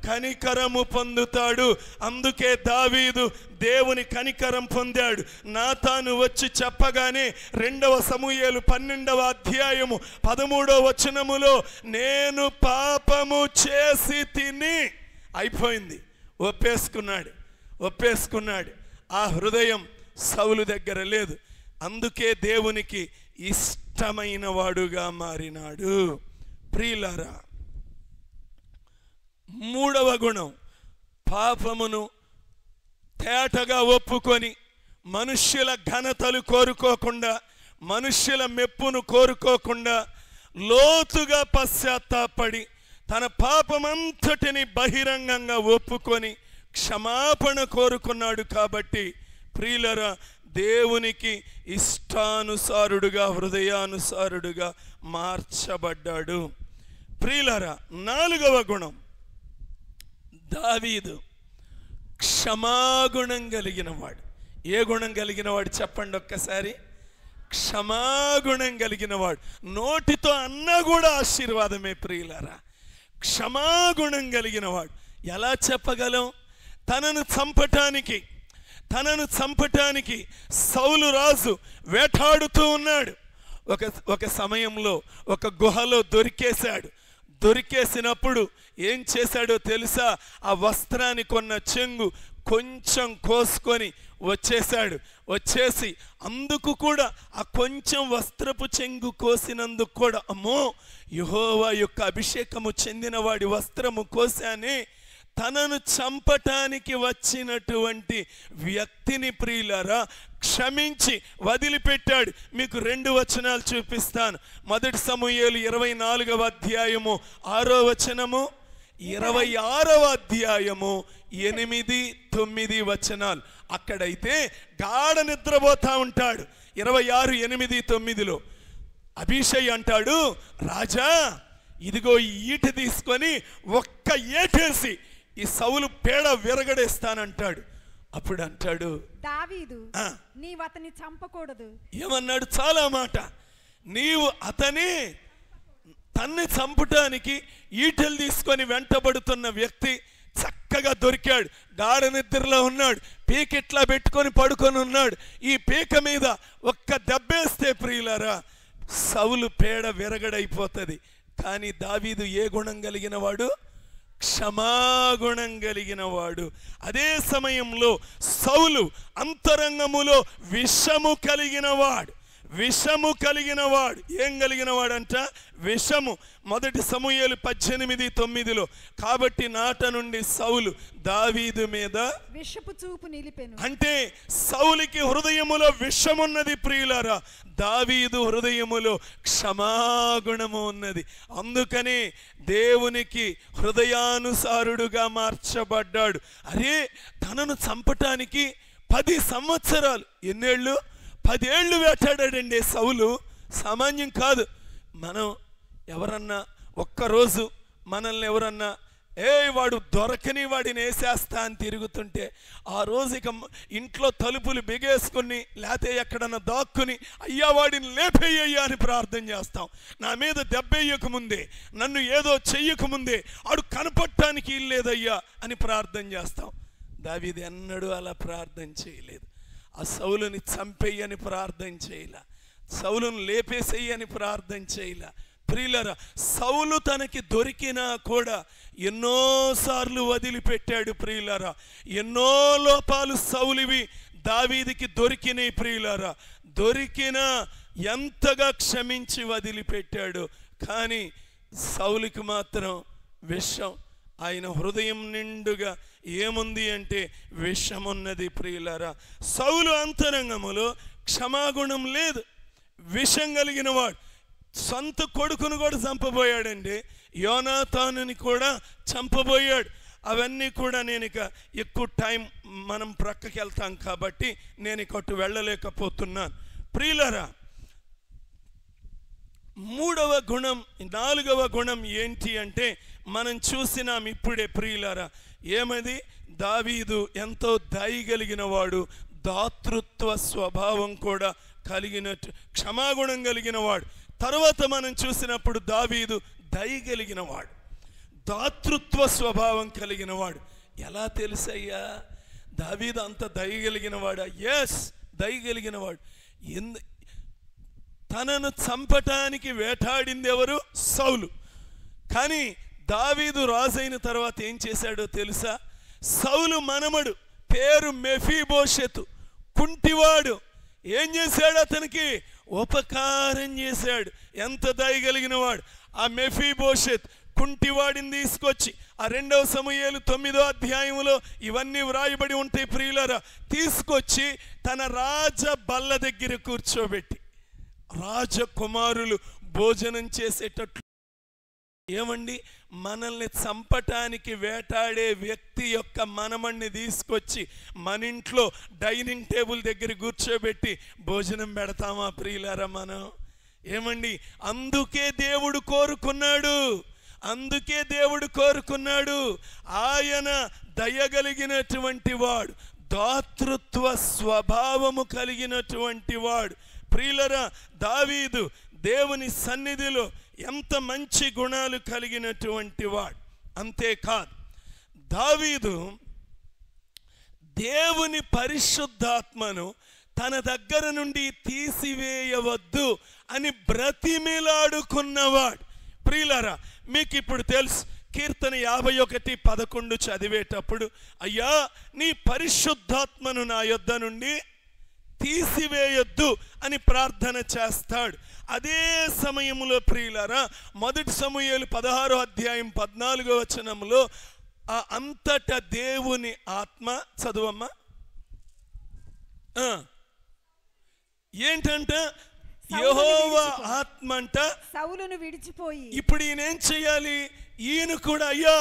కనికరము పొందుతాడు. అందుకే దావీదు దేవుని కనికరం పొందాడు. నాతాను వచ్చి చెప్పగానే 2వ సమూయేలు 12వ అధ్యాయము 13వ వచనములో నేను పాపము చేసి తిని అయిపోయింది, ఒప్పేసుకున్నాడు. ఆ హృదయం సౌలు దగ్గర లేదు. అందుకే దేవునికి ఇష్టమైన వాడుగా మారినాడు. ప్రియులారా, 3వ గుణం, పాపమును తేటగా ఒప్పుకొని మనుష్యుల ఘనతలు కోరుకోకుండా, మనుష్యుల మెప్పును కోరుకోకుండా లోతుగా పశ్చాత్తాపడి తన పాపమంతటిని బహిరంగంగా ఒప్పుకొని క్షమాపణ కోరుకున్నాడు. కాబట్టి ప్రియులరా, దేవునికి ఇష్టానుసారుడుగా, హృదయానుసారుడుగా మార్చబడ్డాడు. ప్రియులరా, 4వ గుణం, దావీదు క్షమాగుణం కలిగిన వాడు. ఏ గుణం కలిగిన వాడు చెప్పండి ఒక్కసారి? క్షమాగుణం కలిగిన వాడు. నోటితో అన్నా కూడా ఆశీర్వాదమే. ప్రియులారా, క్షమాగుణం కలిగిన వాడు. ఎలా చెప్పగలం? తనను చంపటానికి సౌలు రాజు వేటాడుతూ ఉన్నాడు. ఒక సమయంలో ఒక గుహలో దొరికేసినప్పుడు ఏం చేశాడో తెలుసా? ఆ వస్త్రానికి ఉన్న చెంగు కొంచెం కోసుకొని వచ్చేసి అందుకు కూడా ఆ కొంచెం వస్త్రపు చెంగు కోసినందుకు కూడా, అమ్మో, యెహోవా యొక్క అభిషేకము చెందిన వాడి వస్త్రము కోసానే, తనను చంపటానికి వచ్చినటువంటి వ్యక్తిని ప్రియులారా క్షమించి వదిలిపెట్టాడు. మీకు 2 వచనాలు చూపిస్తాను. మొదటి సమూయేలు 24వ అధ్యాయము 6వ వచనము, 26వ అధ్యాయము 8, 9 వచనాలు. అక్కడైతే గాఢ నిద్రపోతా ఉంటాడు. 26, 8, 9లో అభిషేక్ అంటాడు, రాజా ఇదిగో ఈ ఈట తీసుకొని ఒక్క ఏటేసి ఈ సౌలు పేడ విరగడేస్తానంటాడు. అప్పుడు అంటాడు దావీదు, నీవు అతన్ని చంపకూడదు. ఏమన్నాడు? చాలా మాట. నీవు తన్ని చంపటానికి ఈటెలు తీసుకొని వెంటబడుతున్న వ్యక్తి చక్కగా దొరికాడు. గాఢ నిద్రలో ఉన్నాడు, పీక ఇట్లా పెట్టుకొని పడుకొని ఉన్నాడు. ఈ పీక మీద ఒక్క దెబ్బేస్తే ప్రియులారా సౌలు పేడ విరగడైపోతుంది. కానీ దావీదు ఏ గుణం కలిగిన వాడు? క్షమాగుణం కలిగిన వాడు. అదే సమయంలో సౌలు అంతరంగములో విషము కలిగిన వాడు. విషము కలిగిన వాడు. ఏం కలిగిన వాడంట? విషము. 1 సమూయేలు 18:9. కాబట్టి నాట నుండి సౌలు దావీదు మీద విషపు చూపు నిలిపెను. అంటే సౌలుకి హృదయములో విషమున్నది ప్రియులారా, దావీదు హృదయములో క్షమాగుణము ఉన్నది. అందుకనే దేవునికి హృదయానుసారుడుగా మార్చబడ్డాడు. అరే, తనను చంపటానికి 10 సంవత్సరాలు, ఎన్నేళ్ళు? 10 ఏళ్ళు వేటాడాడండి సౌలు. సామాన్యం కాదు. మనం ఎవరన్నా ఒక్కరోజు మనల్ని ఎవరన్నా వాడు దొరకని వాడిని వేసేస్తా అని తిరుగుతుంటే, ఆ రోజు ఇక ఇంట్లో తలుపులు బిగేసుకుని లేతే ఎక్కడన్నా దాక్కుని అయ్యా వాడిని లేపేయ్యా అని ప్రార్థన చేస్తాం. నా మీద దెబ్బేయకముందే, నన్ను ఏదో చెయ్యకముందే ఆడు కనపడటానికి ఇల్లేదయ్యా అని ప్రార్థన చేస్తాం. దావీదు ఎన్నడూ అలా ప్రార్థన చేయలేదు. ఆ సౌలుని చంపేయని ప్రార్థన చేయలే, సౌలును లేపేసేయని ప్రార్థన చేయలే. ప్రియులారా, సౌలు తనకి దొరికినా కూడా ఎన్నోసార్లు వదిలిపెట్టాడు. ప్రియులారా, ఎన్నో లోపాలు సౌలువి దావీదుకి దొరికినాయి. ప్రియులారా, దొరికినా ఎంతగా క్షమించి వదిలిపెట్టాడు. కానీ సౌలుకి మాత్రం విషం, ఆయన హృదయం నిండుగా ఏముంది అంటే విషమున్నది. ప్రియులారా, సౌలు అంతరంగములో క్షమాగుణం లేదు, విషం కలిగిన వాడు. సొంత కొడుకును కూడా చంపబోయాడండి, యోనాతానుని కూడా చంపబోయాడు. అవన్నీ కూడా నేను ఇక ఎక్కువ టైం మనం ప్రక్కకి వెళ్తాం కాబట్టి నేను ఇక అటు వెళ్ళలేకపోతున్నాను. ప్రియులారా, 3వ గుణం, 4వ గుణం ఏంటి అంటే మనం చూసినాం ఇప్పుడే. ప్రియులారా, ఏమది? దావీదు ఎంతో దయగలిగిన వాడు, దాతృత్వ స్వభావం కూడా కలిగినట్టు, క్షమాగుణం కలిగిన వాడు. తర్వాత మనం చూసినప్పుడు దావీదు దయగలిగిన వాడు, దాతృత్వ స్వభావం కలిగిన వాడు. ఎలా తెలుసయ్యా దావీదు అంత దయగలిగిన వాడా? ఎస్, దయగలిగిన వాడు. తనను చంపటానికి వేటాడింది ఎవరు? సౌలు. కానీ దావీదు రాజైన తర్వాత ఏం చేశాడో తెలుసా? సౌలు మనమడు, పేరు మెఫీబోషెతు, కుంటివాడు. ఏం చేశాడు? అతనికి ఉపకారం చేశాడు. ఎంత దయగలిగిన వాడు! ఆ మెఫీబోషెత్ కుంటివాడిని తీసుకొచ్చి, ఆ 2వ సమూయేలు 9వ అధ్యాయంలో ఇవన్నీ వ్రాయబడి ఉంటాయి ప్రియులారా, తీసుకొచ్చి తన రాజ బల్ల దగ్గర కూర్చోబెట్టి రాజకుమారులు భోజనం చేసేటట్లు. ఏమండి, మనల్ని చంపటానికి వేటాడే వ్యక్తి యొక్క మనమణ్ణి తీసుకొచ్చి మన ఇంట్లో డైనింగ్ టేబుల్ దగ్గర కూర్చోబెట్టి భోజనం పెడతామా ప్రియులారా మనం? ఏమండి, అందుకే దేవుడు కోరుకున్నాడు, అందుకే దేవుడు కోరుకున్నాడు. ఆయన దయగలిగినటువంటి వాడు, దాతృత్వ స్వభావము కలిగినటువంటి వాడు. ప్రియులారా, దావీదు దేవుని సన్నిధిలో ఎంత మంచి గుణాలు కలిగినటువంటి వాడు. అంతేకాదు, దావీదు దేవుని పరిశుద్ధాత్మను తన దగ్గర నుండి తీసివేయవద్దు అని బ్రతిమిలాడుకున్నవాడు. ప్రియులారా, మీకు ఇప్పుడు తెలుసు, కీర్తన 51:11 చదివేటప్పుడు, అయ్యా నీ పరిశుద్ధాత్మను నా యొద్ద నుండి తీసివేయొద్దు అని ప్రార్థన చేస్తాడు. అదే సమయంలో ప్రియులారా, 1 సమూయేలు 16వ అధ్యాయం 14వ వచనంలో ఆ అంతట దేవుని ఆత్మ, చదువమ్మా, ఏంటంట? యెహోవా ఆత్మ అంట సౌలును విడిచిపోయి. ఇప్పుడు ఈయన ఏం చేయాలి? ఈయన కూడా, అయ్యా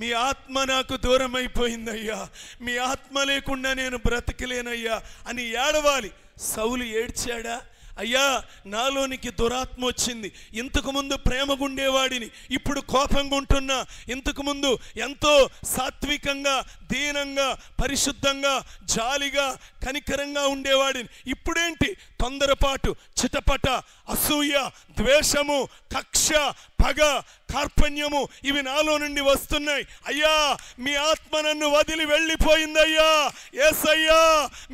మీ ఆత్మ నాకు దూరం అయిపోయిందయ్యా, మీ ఆత్మ లేకుండా నేను బ్రతకలేనయ్యా అని ఏడవాలి. సౌలు ఏడ్చాడా? అయ్యా నాలోనికి దురాత్మ వచ్చింది, ఇంతకుముందు ప్రేమగుండేవాడిని, ఇప్పుడు కోపంగా ఉంటున్నా, ఇంతకుముందు ఎంతో సాత్వికంగా, దీనంగా, పరిశుద్ధంగా, జాలిగా, కనికరంగా ఉండేవాడిని, ఇప్పుడేంటి తొందరపాటు, చిటపట, అసూయ, ద్వేషము, కక్ష, పగ, కార్పణ్యము ఇవి నాలో నుండి వస్తున్నాయి. అయ్యా మీ ఆత్మ నన్ను వదిలి వెళ్ళిపోయిందయ్యా, యేసయ్యా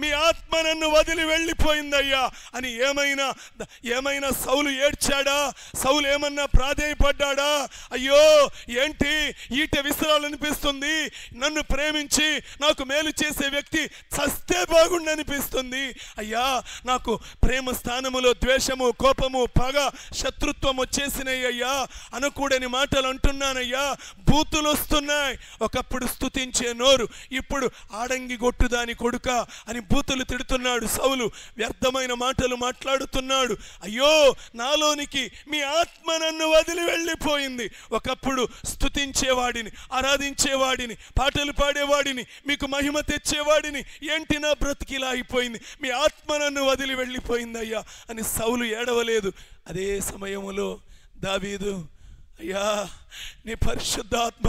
మీ ఆత్మ నన్ను వదిలి వెళ్ళిపోయిందయ్యా అని ఏమైనా సౌలు ఏడ్చాడా? సౌలు ఏమన్నా ప్రాధేయపడ్డాడా? అయ్యో ఏంటి ఈట విసరాలనిపిస్తుంది, నన్ను ప్రేమించి నాకు మేలు చేసే వ్యక్తి చస్తే బాగుండనిపిస్తుంది, అయ్యా నాకు ప్రేమ స్థానములో ద్వేషము, కోపము, పగ, శత్రుత్వం వచ్చేసినాయి అయ్యా, అనకూడని మాటలు అంటున్నానయ్యా, బూతులు వస్తున్నాయి. ఒకప్పుడు స్తుతించే నోరు ఇప్పుడు ఆడంగి గొట్టుదాని కొడుక అని బూతులు తిడుతున్నాడు సౌలు, వ్యర్థమైన మాటలు మాట్లాడుతున్నాడు. అయ్యో నాలోనికి మీ ఆత్మ నన్ను వదిలి వెళ్ళిపోయింది. ఒకప్పుడు స్తుతించేవాడిని, ఆరాధించేవాడిని, పాటలు పాడేవాడిని, మీకు మహిమ తెచ్చేవాడిని, ఏంటి నా బ్రతికిలా అయిపోయింది, మీ ఆత్మ నన్ను వదిలి వెళ్ళిపోయిందయ్యా అని సౌలు ఏడవలేదు. అదే సమయంలో దావీదు, అయ్యా నీ పరిశుద్ధాత్మ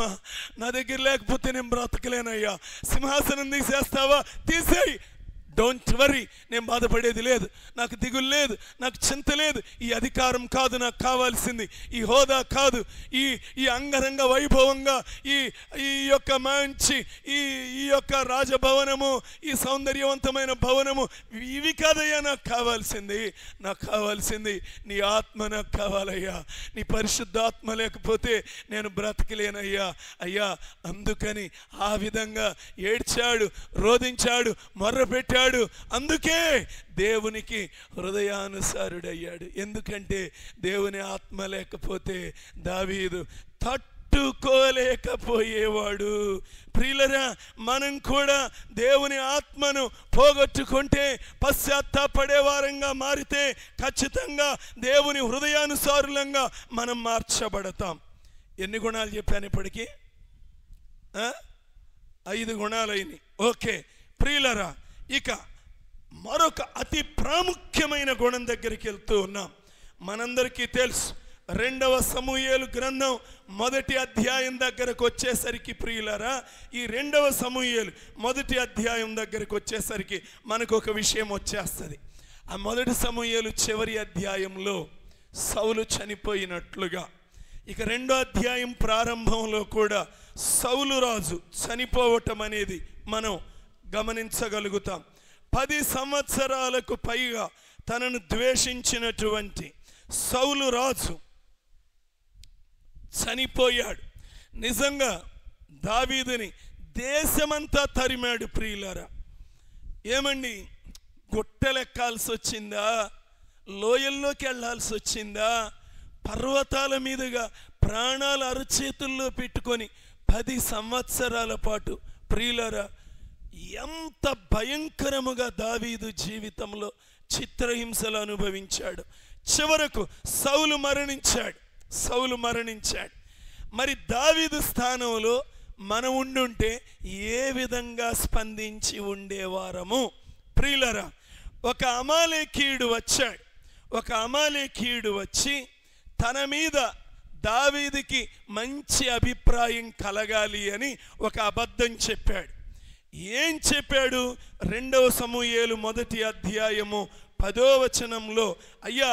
నా దగ్గర లేకపోతే నేను బ్రతకలేనయ్యా, సింహాసనం తీసేస్తావా? తీసేయి, డోంట్ వరీ, నేను బాధపడేది లేదు, నాకు దిగులు లేదు, నాకు చింత లేదు. ఈ అధికారం కాదు నాకు కావాల్సింది, ఈ హోదా కాదు, ఈ అంగరంగ వైభవంగా ఈ యొక్క మంచి ఈ యొక్క రాజభవనము, ఈ సౌందర్యవంతమైన భవనము, ఇవి కాదయ్యా నాకు కావాల్సింది. నాకు కావాల్సింది నీ ఆత్మ నాకు కావాలయ్యా, నీ పరిశుద్ధాత్మ లేకపోతే నేను బ్రతకలేనయ్యా. అయ్యా అందుకని ఆ విధంగా ఏడ్చాడు, రోధించాడు, మొర్రపెట్టాడు. అందుకే దేవునికి హృదయానుసారుడయ్యాడు. ఎందుకంటే దేవుని ఆత్మ లేకపోతే దావీదు తట్టుకోలేకపోయేవాడు. ప్రియులరా, మనం కూడా దేవుని ఆత్మను పోగొట్టుకుంటే, పశ్చాత్తాపడే వారంగా మారితే ఖచ్చితంగా దేవుని హృదయానుసారులంగా మనం మార్చబడతాం. ఎన్ని గుణాలు చెప్పాను ఇప్పటికీ? 5 గుణాలైనవి. ఓకే ప్రియులరా, ఇక మరొక అతి ప్రాముఖ్యమైన గుణం దగ్గరికి వెళ్తూ ఉన్నాం. మనందరికీ తెలుసు, 2వ సమూయేలు గ్రంథం 1వ అధ్యాయం దగ్గరకు వచ్చేసరికి ప్రియులరా, ఈ 2వ సమూయేలు 1వ అధ్యాయం దగ్గరకు వచ్చేసరికి మనకు ఒక విషయం వచ్చేస్తుంది. ఆ 1 సమూయేలు చివరి అధ్యాయంలో సౌలు చనిపోయినట్లుగా, ఇక 2వ అధ్యాయం ప్రారంభంలో కూడా సౌలు రాజు చనిపోవటం అనేది మనం గమనించగలుగుతాం. 10 సంవత్సరాలకు పైగా తనను ద్వేషించినటువంటి సౌలు రాజు చనిపోయాడు. నిజంగా దావీదుని దేశమంతా తరిమాడు. ప్రియులారా, ఏమండి గుట్టలెక్కాల్సి వచ్చిందా? లోయల్లోకి వెళ్ళాల్సి వచ్చిందా? పర్వతాల మీదుగా ప్రాణాలు అరచేతుల్లో పెట్టుకొని 10 సంవత్సరాల పాటు ప్రియులారా ఎంత భయంకరముగా దావీదు జీవితంలో చిత్రహింసలు అనుభవించాడు. చివరకు సౌలు మరణించాడు. మరి దావీదు స్థానంలో మనం ఉండుంటే ఏ విధంగా స్పందించి ఉండేవారము? ప్రియులరా, ఒక అమాలేకీయుడు వచ్చి తన మీద దావీదుకి మంచి అభిప్రాయం కలగాలి అని ఒక అబద్ధం చెప్పాడు. ఏం చెప్పాడు? 2వ సమూయేలు 1వ అధ్యాయము 10వ వచనంలో, అయ్యా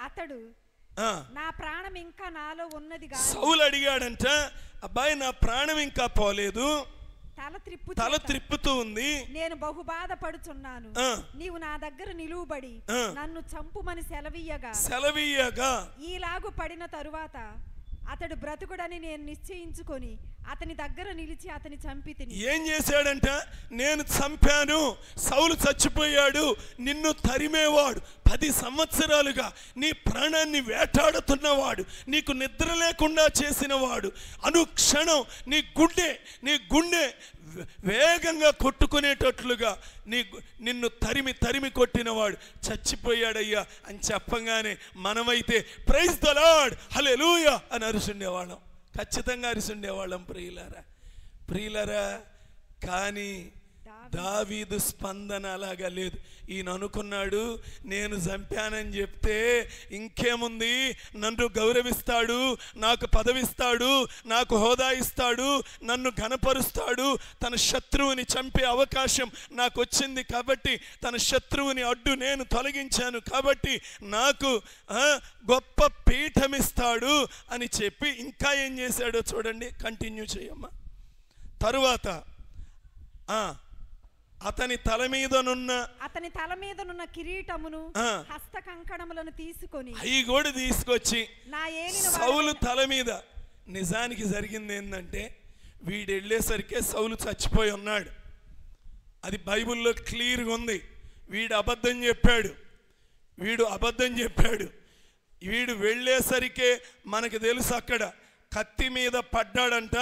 అతడు నా ప్రాణం ఇంకా నాలో ఉన్నది. సౌలు అడిగాడంట, అబ్బాయి నా ప్రాణం ఇంకా పోలేదు, తల త్రిప్పుతూ ఉంది, నేను బహు బాధపడుచున్నాను, నీవు నా దగ్గర నిలువబడి నన్ను చంపుమని సెలవీయగా ఈలాగు పడిన తరువాత అతడు బ్రతుకుడని నేను నిశ్చయించుకొని అతని దగ్గర నిలిచి అతని చంపితిని. ఏం చేశాడంట? నేను చంపాను, సౌలు చచ్చిపోయాడు, నిన్ను తరిమేవాడు, 10 సంవత్సరాలుగా నీ ప్రాణాన్ని వేటాడుతున్నవాడు, నీకు నిద్ర లేకుండా చేసినవాడు, అనుక్షణం నీ గుండె వేగంగా కొట్టుకునేటట్లుగా నిన్ను తరిమి కొట్టినవాడు చచ్చిపోయాడయ్యా అని చెప్పగానే మనమైతే ప్రైజ్ ద లార్డ్, హల్లెలూయా అని అరుచుండేవాళ్ళం, ఖచ్చితంగా అరుచుండేవాళ్ళం ప్రియులారా. కానీ దావీదు స్పందన అలాగా లేదు. ఈయన అనుకున్నాడు, నేను చంపానని చెప్తే ఇంకేముంది, నన్ను గౌరవిస్తాడు, నాకు పదవిస్తాడు, నాకు హోదా ఇస్తాడు, నన్ను ఘనపరుస్తాడు, తన శత్రువుని చంపే అవకాశం నాకు వచ్చింది కాబట్టి, తన శత్రువుని అడ్డు నేను తొలగించాను కాబట్టి నాకు గొప్ప పీఠమిస్తాడు అని చెప్పి ఇంకా ఏం చేశాడో చూడండి, కంటిన్యూ చేయమ్మా. తరువాత అతని తల మీదనున్న కిరీటమును హస్త కంకణములను తీసుకొని అవి కూడా తీసుకొచ్చి సౌలు తల మీద. నిజానికి జరిగింది ఏంటంటే, వీడు వెళ్ళేసరికే సౌలు చచ్చిపోయి ఉన్నాడు. అది బైబిల్లో క్లియర్గా ఉంది. వీడు అబద్ధం చెప్పాడు. వీడు వెళ్ళేసరికే మనకు తెలుసు అక్కడ కత్తి మీద పడ్డాడంట.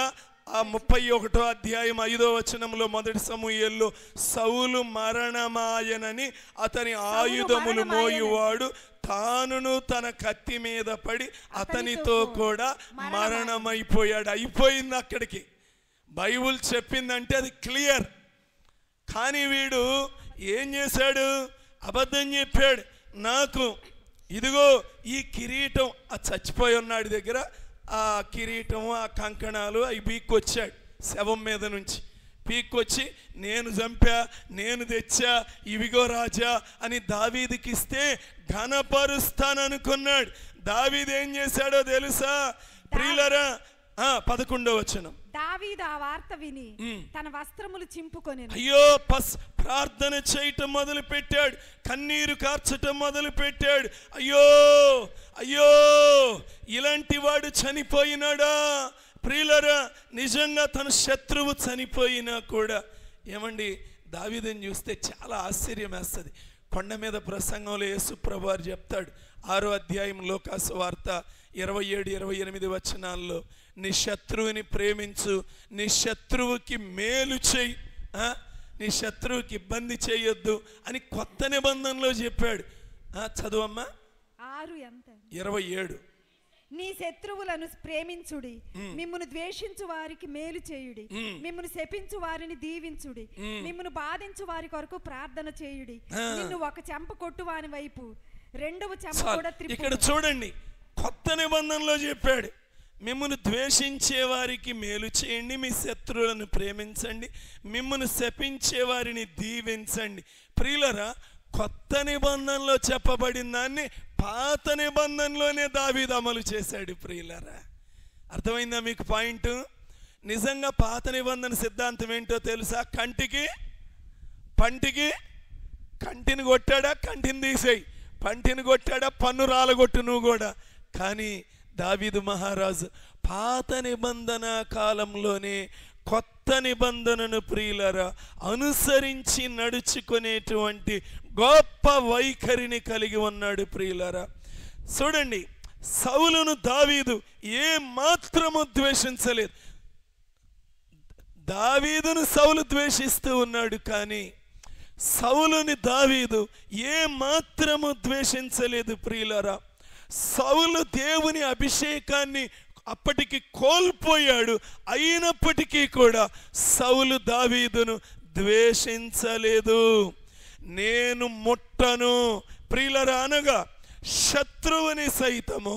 ఆ 31వ అధ్యాయం 5వ వచనంలో మొదటి సమూయేల్లో సౌలు మరణమాయనని అతని ఆయుధములు మోయువాడు తానును తన కత్తి మీద పడి అతనితో కూడా మరణమైపోయాడు. అయిపోయింది అక్కడికి. బైబిల్ చెప్పిందంటే అది క్లియర్. కానీ వీడు ఏం చేశాడు? అబద్ధం చెప్పాడు. నాకు ఇదిగో ఈ కిరీటం, ఆ చచ్చిపోయి ఉన్నాడు దగ్గర ఆ కిరీటము, ఆ కంకణాలు అవి పీక్కొచ్చాడు శవం మీద నుంచి. పీక్కొచ్చి నేను చంపా, నేను తెచ్చా, ఇవిగో రాజా అని దావీదుకి ఇస్తే ఘనపరుస్తాననుకున్నాడు. దావీదు ఏం చేశాడో తెలుసా ప్రియులారా? 11వ వచనం. దావీదు ఆ వార్త విని తన వస్త్రములు చింపుకొనెను. అయ్యో, ప్రార్థన చేయటం మొదలు పెట్టాడు, కన్నీరు కార్చటం మొదలు పెట్టాడు. అయ్యో అయ్యో, ఇలాంటి వాడు చనిపోయినాడా? ప్రియులారా, నిజంగా తన శత్రువు చనిపోయినా కూడా ఏమండి, దావీదుని చూస్తే చాలా ఆశ్చర్యం వేస్తుంది. కొండ మీద ప్రసంగంలో యేసు ప్రభువారు చెప్తాడు, 6వ అధ్యాయం లోకాసు వార్త 27-28 వచనాల్లో, నీ శత్రువుని ప్రేమించు, నీ శత్రువుకి మేలు చేయి, నీ శత్రువుకి ఇబ్బంది చేయొద్దు అని కొత్త నిబంధనలో చెప్పాడు. చదువమ్మా. 6:27. నీ శత్రువులను ప్రేమించుడి, మిమ్మును ద్వేషించు వారికి మేలు చేయుడి, మిమ్మును శపించు వారిని దీవించుడి, మిమ్మును బాధించు వారి కొరకు ప్రార్థన చేయుడి, నిన్ను ఒక చెంప కొట్టువాని వైపు రెండవ చెంప కూడా త్రిప్పు. ఇక్కడ చూడండి, కొత్త నిబంధనలో చెప్పాడు, మిమ్మును ద్వేషించే వారికి మేలు చేయండి, మీ శత్రువులను ప్రేమించండి, మిమ్మును శపించే వారిని దీవించండి. ప్రియులరా, కొత్త నిబంధనలో చెప్పబడిన దాన్ని పాత నిబంధనలోనే దావీదు అమలు చేశాడు. ప్రియులరా, అర్థమైందా మీకు పాయింట్? నిజంగా పాత నిబంధన సిద్ధాంతం ఏంటో తెలుసా? కంటిని కొట్టాడా, కంటిని తీసేయి, పంటిని కొట్టాడా, పన్ను రాలగొట్టు నువ్వు కూడా. కానీ దావీదు మహారాజు పాత నిబంధన కాలంలోనే కొత్త నిబంధనను ప్రియులరా అనుసరించి నడుచుకునేటువంటి గొప్ప వైఖరిని కలిగి ఉన్నాడు. ప్రియులరా, చూడండి, సౌలును దావీదు ఏ మాత్రము ద్వేషించలేదు. దావీదును సౌలు ద్వేషిస్తూ ఉన్నాడు, కానీ సౌలుని దావీదు ఏ మాత్రము ద్వేషించలేదు. ప్రియులరా, సౌలు దేవుని అభిషేకాన్ని అప్పటికి కోల్పోయాడు, అయినప్పటికీ కూడా సౌలు దావీదును ద్వేషించలేదు. నేను ముట్టను, ప్రియులరా, అనగా శత్రువుని సైతము,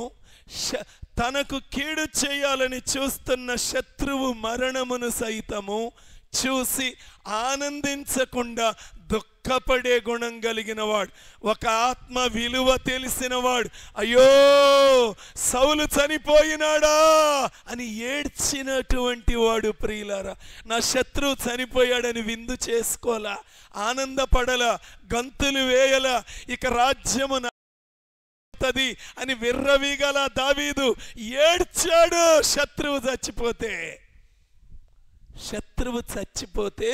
తనకు కీడు చేయాలని చూస్తున్న శత్రువు మరణమును సైతము చూసి ఆనందించకుండా దుఃఖపడే గుణం కలిగిన వాడు, ఒక ఆత్మ విలువ తెలిసిన వాడు. అయ్యో, సౌలు చనిపోయినాడా అని ఏడ్చినటువంటి వాడు. ప్రియులారా, నా శత్రువు చనిపోయాడని విందు చేసుకోలా, ఆనందపడలా, గంతులు వేయలా, ఇక రాజ్యము అని విర్రవీగల దావీదు ఏడ్చాడు. శత్రువు చచ్చిపోతే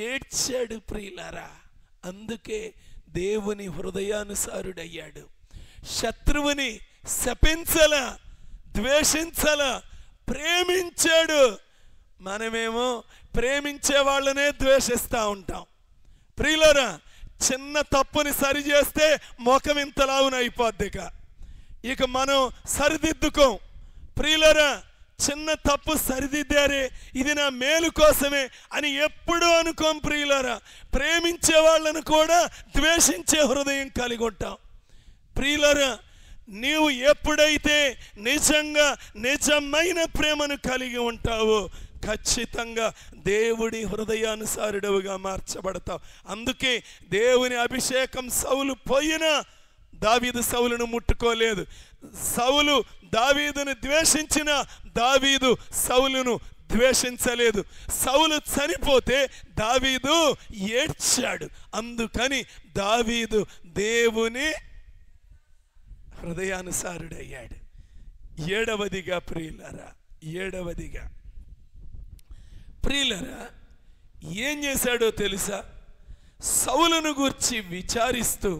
ఏడ్చాడు. ప్రియులారా, అందుకే దేవుని హృదయానుసారుడయ్యాడు. శత్రువుని శపించలా, ద్వేషించలా, ప్రేమించాడు. మనమేమో ప్రేమించే వాళ్ళనే ద్వేషిస్తూ ఉంటాం. ప్రియులారా, చిన్న తప్పుని సరి చేస్తే ముఖం ఇంతలావున అయిపోద్ది. ఇక మనం సరిదిద్దుకోం. ప్రియులారా, చిన్న తప్పు సరిదిద్దారే, ఇది నా మేలు కోసమే అని ఎప్పుడూ అనుకోం ప్రియులారా. ప్రేమించే వాళ్ళను కూడా ద్వేషించే హృదయం కలిగి ఉంటాం ప్రియులారా. నీవు ఎప్పుడైతే నిజంగా నిజమైన ప్రేమను కలిగి ఉంటావో ఖచ్చితంగా దేవుడి హృదయానుసారుడుగా మార్చబడతావు. అందుకే దేవుని అభిషేకం సౌలు పోయినా దావీదు సౌలును ముట్టుకోలేదు. సౌలు దావీదును ద్వేషించిన దావీదు సౌలును ద్వేషించలేదు. సౌలు చనిపోతే దావీదు ఏడ్చాడు. అందుకని దావీదు దేవుని హృదయానుసారుడయ్యాడు. ఏడవదిగా ప్రియులరా ఏం చేశాడో తెలుసా? సౌలును గూర్చి విచారిస్తూ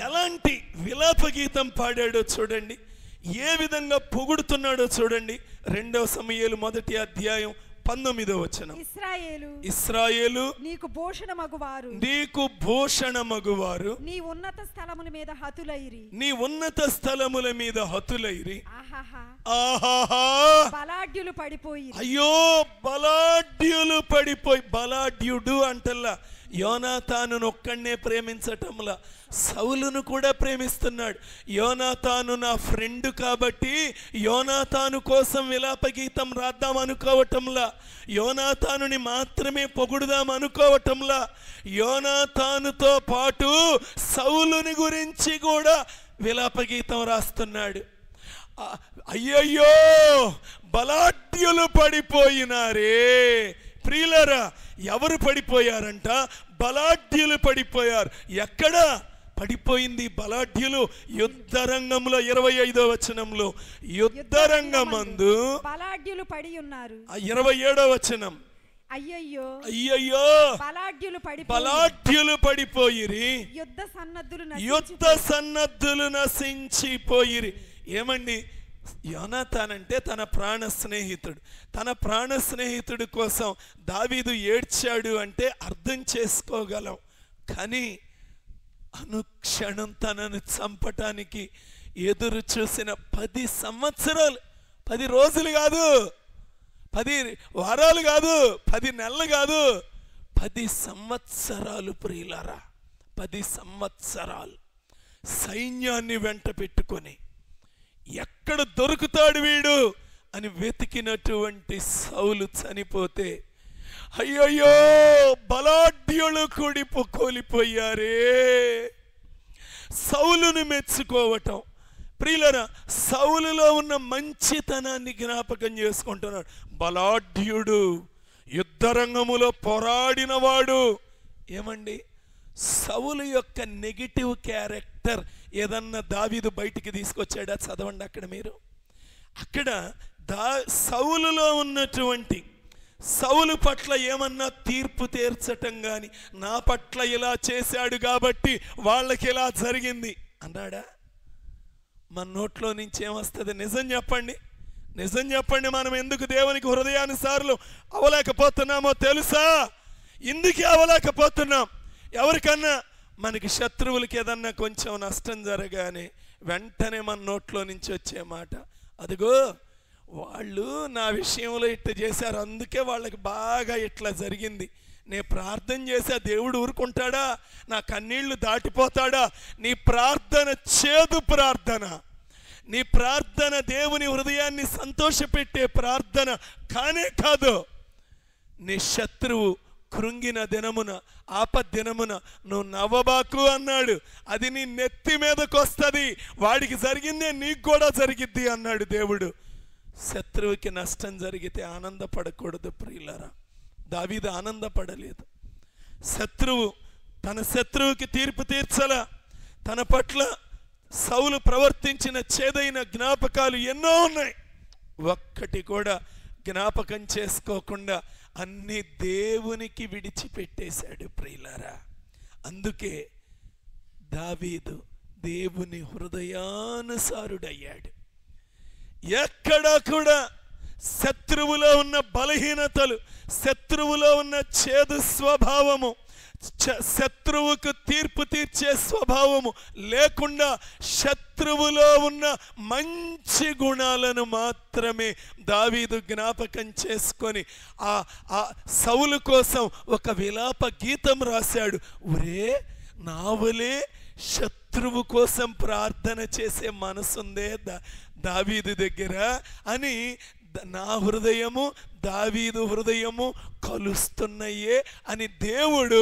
ఎలాంటి విలాప గీతం పాడాడో చూడండి, ఏ విధంగా పొగుడుతున్నాడో చూడండి. 2 సమూయేలు 1వ అధ్యాయం 19వ వచనం. ఇశ్రాయేలు నీకు భూషణమగువారు నీ ఉన్నత స్థలముల మీద హతులైరి ఆహాహా బలాఢ్యులు పడిపోయి. అయ్యో బలాఢ్యులు పడిపోయి. బలాఢ్యుడు అంటల్లా యోనాతాను ఒక్కడే ప్రేమించటంలా సౌలును కూడా ప్రేమిస్తున్నాడు. యోనాతాను నా ఫ్రెండ్ కాబట్టి యోనాతాను కోసం విలాప గీతం రాద్దాం అనుకోవటంలా, యోనాతానుని మాత్రమే పొగుడుదాం అనుకోవటంలా, యోనాతానుతో పాటు సౌలుని గురించి కూడా విలాప గీతం రాస్తున్నాడు. అయ్యయ్యో బలాఢ్యులు పడిపోయినారే. ప్రియులరా ఎవరు పడిపోయారంట? బలాఢ్యులు పడిపోయారు. ఎక్కడ పడిపోయింది బలాఢ్యులు? యుద్ధరంగంలో 25వ వచనంలో యుద్ధరంగమందు బలాఢ్యులు పడి ఉన్నారు. 27వ వచనం అయ్యయ్యో బలాఢ్యులు పడిపోయిరి, యుద్ధ సన్నద్ధులు నశించిపోయిరి. ఏమండి, యోనాతాన్ అంటే తన ప్రాణ స్నేహితుడు. తన ప్రాణ స్నేహితుడి కోసం దావీదు ఏడ్చాడు అంటే అర్థం చేసుకోగలం. కానీ అనుక్షణం తనను చంపటానికి ఎదురు చూసిన 10 సంవత్సరాలు, 10 రోజులు కాదు, 10 వారాలు కాదు, 10 నెలలు కాదు, 10 సంవత్సరాలు ప్రియులారా, 10 సంవత్సరాలు సైన్యాన్ని వెంట పెట్టుకొని ఎక్కడ దొరుకుతాడు వీడు అని వెతికినటువంటి సౌలు చనిపోతే అయ్యయ్యో బలాఢ్యులు కూలిపోయారే. సౌలుని మెచ్చుకోవటం. ప్రియులరా సౌలులో ఉన్న మంచితనాన్ని జ్ఞాపకం చేసుకుంటున్నాడు. బలాఢ్యుడు, యుద్ధరంగములో పోరాడినవాడు. ఏమండి, సౌలు యొక్క నెగిటివ్ క్యారెక్టర్ ఏదన్నా దావీదు బయటికి తీసుకొచ్చాడా? చదవండి అక్కడ మీరు. అక్కడ సౌలులో ఉన్నటువంటి సౌలు పట్ల ఏమన్నా తీర్పు తీర్చటం కానీ, నా పట్ల ఇలా చేశాడు కాబట్టి వాళ్ళకి ఇలా జరిగింది అన్నాడా? మన నోట్లో నుంచి ఏమొస్తుంది? నిజం చెప్పండి, నిజం చెప్పండి. మనం ఎందుకు దేవునికి హృదయానుసారులు అవ్వలేకపోతున్నామో తెలుసా? ఇందుకే అవ్వలేకపోతున్నాం. ఎవరికన్నా మనకి శత్రువులకి ఏదన్నా కొంచెం నష్టం జరగానే వెంటనే మన నోట్లో నుంచి వచ్చే మాట, అదిగో వాళ్ళు నా విషయంలో ఇట్లా చేశారు, అందుకే వాళ్ళకి బాగా ఇట్లా జరిగింది. నేను ప్రార్థన చేసా, దేవుడు ఊరుకుంటాడా? నా కన్నీళ్లు దాటిపోతాడా? నీ ప్రార్థన చేదు ప్రార్థన, నీ ప్రార్థన దేవుని హృదయాన్ని సంతోషపెట్టే ప్రార్థన కానే కాదు. నీ శత్రువు కృంగిన దినమున, ఆపద్దినమున నువ్వు నవ్వబాకు అన్నాడు. అది నీ నెత్తి మీదకి వస్తుంది, వాడికి జరిగిందే నీకు కూడా జరిగిద్ది అన్నాడు దేవుడు. శత్రువుకి నష్టం జరిగితే ఆనందపడకూడదు ప్రియులారా. దావీదు ఆనందపడలేదు. తన శత్రువుకి తీర్పు తీర్చలా. తన పట్ల సౌలు ప్రవర్తించిన చేదైన జ్ఞాపకాలు ఎన్నో ఉన్నాయి. ఒక్కటి కూడా జ్ఞాపకం చేసుకోకుండా అన్ని దేవునికి విడిచిపెట్టేశాడు ప్రియులారా. అందుకే దావీదు దేవుని హృదయానుసారుడయ్యాడు. ఎక్కడా కూడా శత్రువులో ఉన్న బలహీనతలు, శత్రువులో ఉన్న చేదు స్వభావము, శత్రువుకు తీర్పు తీర్చే స్వభావము లేకుండా శత్రువులో ఉన్న మంచి గుణాలను మాత్రమే దావీదు జ్ఞాపకం చేసుకొని ఆ సౌలు కోసం ఒక విలాప గీతం రాశాడు. ఒరే, నావలే శత్రువు కోసం ప్రార్థన చేసే మనసుందే దావీదు దగ్గర అని, నా హృదయము దావీదు హృదయము కలుస్తున్నాయే అని దేవుడు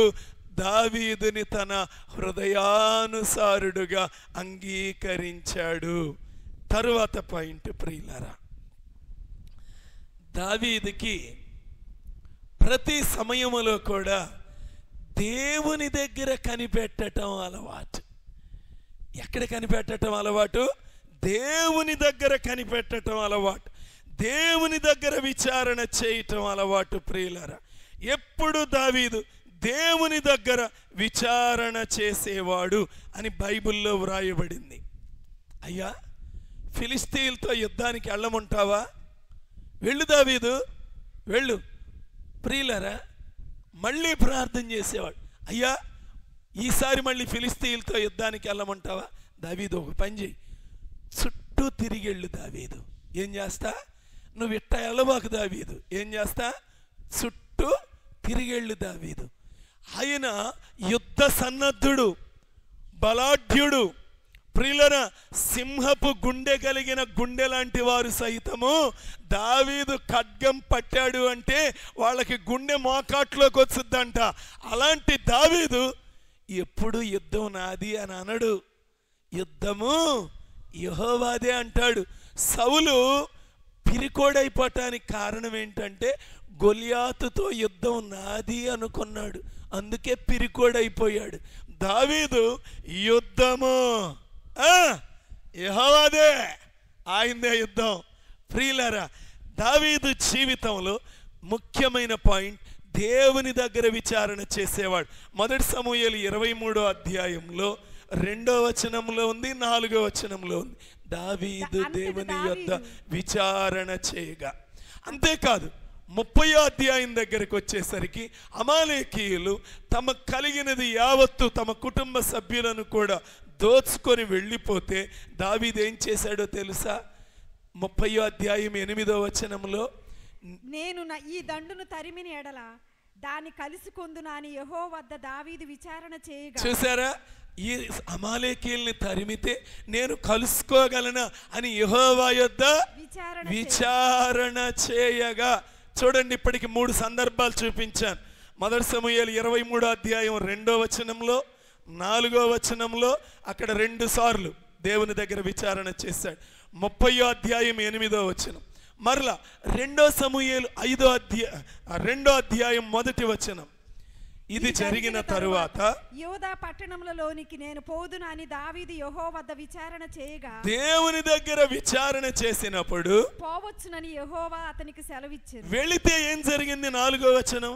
దావీదుని తన హృదయానుసారుడుగా అంగీకరించాడు. తరువాత పాయింట్ ప్రియులారా, దావీదుకి ప్రతి సమయములో కూడా దేవుని దగ్గర కనిపెట్టడం అలవాటు. ఎక్కడ కనిపెట్టడం అలవాటు? దేవుని దగ్గర కనిపెట్టడం అలవాటు, దేవుని దగ్గర విచారణ చేయటం అలవాటు. ప్రియులారా, ఎప్పుడు దావీదు దేవుని దగ్గర విచారణ చేసేవాడు అని బైబిల్లో వ్రాయబడింది. అయ్యా, ఫిలిస్తీన్లతో యుద్ధానికి వెళ్ళమంటావా? వెళ్ళు దావీదు, వెళ్ళు. ప్రియులారా, మళ్ళీ ప్రార్థన చేసేవాడు. అయ్యా, ఈసారి మళ్ళీ ఫిలిస్తీన్లతో యుద్ధానికి వెళ్ళమంటావా? దావీదు, ఒక పని చేయి, చుట్టూ తిరిగి వెళ్ళు దావీదు. ఏం చేస్తా? నువ్వు ఇట్ట వెళ్ళబాకు దావీదు. ఏం చేస్తా? చుట్టూ తిరిగెళ్ళు దావీదు. ఆయన యుద్ధ సన్నద్ధుడు, బలాఢ్యుడు. ప్రియులరా, సింహపు గుండె కలిగిన గుండె లాంటి వారు సైతము దావీదు ఖడ్గం పట్టాడు అంటే వాళ్ళకి గుండె మోకాట్లోకి వచ్చుద్దంట. అలాంటి దావీదు ఎప్పుడు యుద్ధం నాది అని అనడు, యుద్ధము యెహోవాదే అంటాడు. సౌలు పిరికోడైపోవటానికి కారణం ఏంటంటే గొలియాతుతో యుద్ధం నాది అనుకున్నాడు, అందుకే పిరికోడైపోయాడు. దావీదు యుద్ధము యెహోవాదే, ఆయనదే యుద్ధం. ప్రియులారా, దావీదు జీవితంలో ముఖ్యమైన పాయింట్ దేవుని దగ్గర విచారణ చేసేవాడు. మొదటి సమూయేలు 23వ అధ్యాయంలో 2వ వచనంలో ఉంది, 4వ వచనంలో ఉంది. దావీదు దేవుని యొద్ద విచారణ చేయగా. అంతేకాదు, 30వ అధ్యాయం దగ్గరికి వచ్చేసరికి అమాలేకీయులు తమ కలిగినది యావత్తు తమ కుటుంబ సభ్యులను కూడా దోచుకొని వెళ్ళిపోతే దావీదు ఏం చేశాడో తెలుసా? 30వ అధ్యాయం 8వ వచనంలో, నేను ఈ దండును తరిమిన ఎడల దాన్ని కలుసుకొందునా అని యెహోవా వద్ద దావీదు విచారణ చేయగా. చూసారా, ఈ అమాలేకీయుల్ని తరిమితే నేను కలుసుకోగలనా అని యెహోవా యొద్ద విచారణ చేయగా. చూడండి, ఇప్పటికి 3 సందర్భాలు చూపించాను. మొదటి సమూయేలు 23వ అధ్యాయం 2వ వచనంలో, 4వ వచనంలో అక్కడ 2 సార్లు దేవుని దగ్గర విచారణ చేశాడు. 30వ అధ్యాయం 8వ వచనం. మరలా 2వ సమూయేలు 2వ అధ్యాయం 1వ వచనం. ఇది జరిగిన తరువాత యూదా పట్టణములలోనికి నేను పోదునా అని దావీదు యెహోవా వద్ద విచారణ చేయగా. దేవుని దగ్గర విచారణ చేసినప్పుడు పోవచ్చునని యెహోవా అతనికి సెలవిచ్చారు. వెళితే ఏం జరిగింది? 4వ వచనం.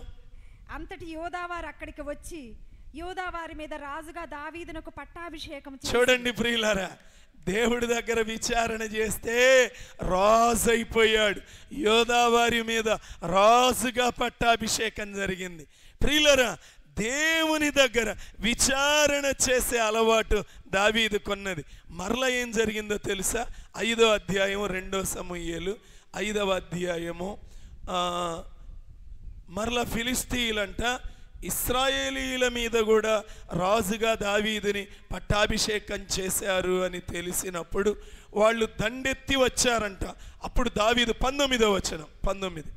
అంతటి యోదావారు అక్కడికి వచ్చి యోదావారి మీద రాజుగా దావీదునకు పట్టాభిషేకం చేశారు. చూడండి ప్రియులారా, దేవుడి దగ్గర విచారణ చేస్తే రాజు అయిపోయాడు. యోదావారి మీద రాజుగా పట్టాభిషేకం జరిగింది. ప్రియులారా, దేవుని దగ్గర విచారణ చేసే అలవాటు దావీదు కొన్నది. మరలా ఏం జరిగిందో తెలుసా? 5వ అధ్యాయం 2వ సమూయేలు 5వ అధ్యాయము. మరలా ఫిలిస్తీయులంట ఇశ్రాయేలీయుల మీద కూడా రాజుగా దావీదుని పట్టాభిషేకం చేశారు అని తెలిసినప్పుడు వాళ్ళు దండెత్తి వచ్చారంట. అప్పుడు దావీదు 19వ వచనం 19.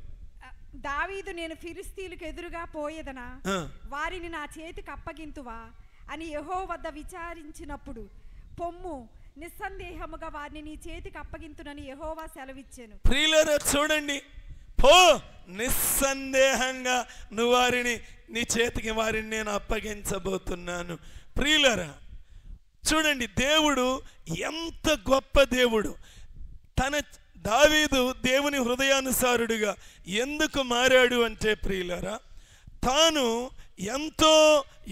దావీదు నేను ఫిలిస్తీయులకు ఎదురుగా పోయేదనా, వారిని నా చేతికి అప్పగింతువా అని యెహోవా వద్ద విచారించినప్పుడు పొమ్ము, నిస్సందేహముగా వారిని నీ చేతికి అప్పగింతునని యెహోవా సెలవిచ్చెను. ప్రియులారా, చూడండి, పో, నిస్సందేహంగా నువ్వు వారిని నీ చేతికి వారిని నేను అప్పగించబోతున్నాను. ప్రియులారా, చూడండి, దేవుడు ఎంత గొప్ప దేవుడు. దావీదు దేవుని హృదయానుసారుడిగా ఎందుకు మారాడు అంటే ప్రియులారా, తాను ఎంతో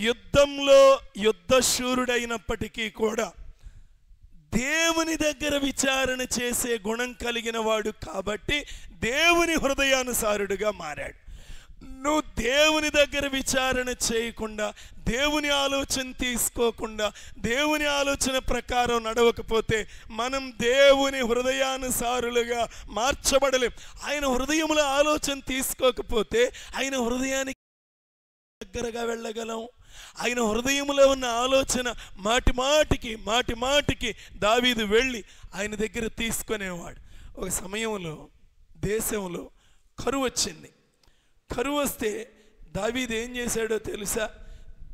యుద్ధంలో యుద్ధశూరుడైనప్పటికీ కూడా దేవుని దగ్గర విచారణ చేసే గుణం కలిగిన వాడు కాబట్టి దేవుని హృదయానుసారుడిగా మారాడు. నువ్వు దేవుని దగ్గర విచారణ చేయకుండా, దేవుని ఆలోచన తీసుకోకుండా, దేవుని ఆలోచన ప్రకారం నడవకపోతే మనం దేవుని హృదయానుసారులుగా మార్చబడలేం. ఆయన హృదయములో ఆలోచన తీసుకోకపోతే ఆయన హృదయానికి దగ్గరగా వెళ్ళగలం. ఆయన హృదయంలో ఉన్న ఆలోచన మాటి మాటికి దావీదు వెళ్ళి ఆయన దగ్గర తీసుకునేవాడు. ఒక సమయంలో దేశంలో కరువు వచ్చింది. కరువు వస్తే దావీదు ఏం చేశాడో తెలుసా?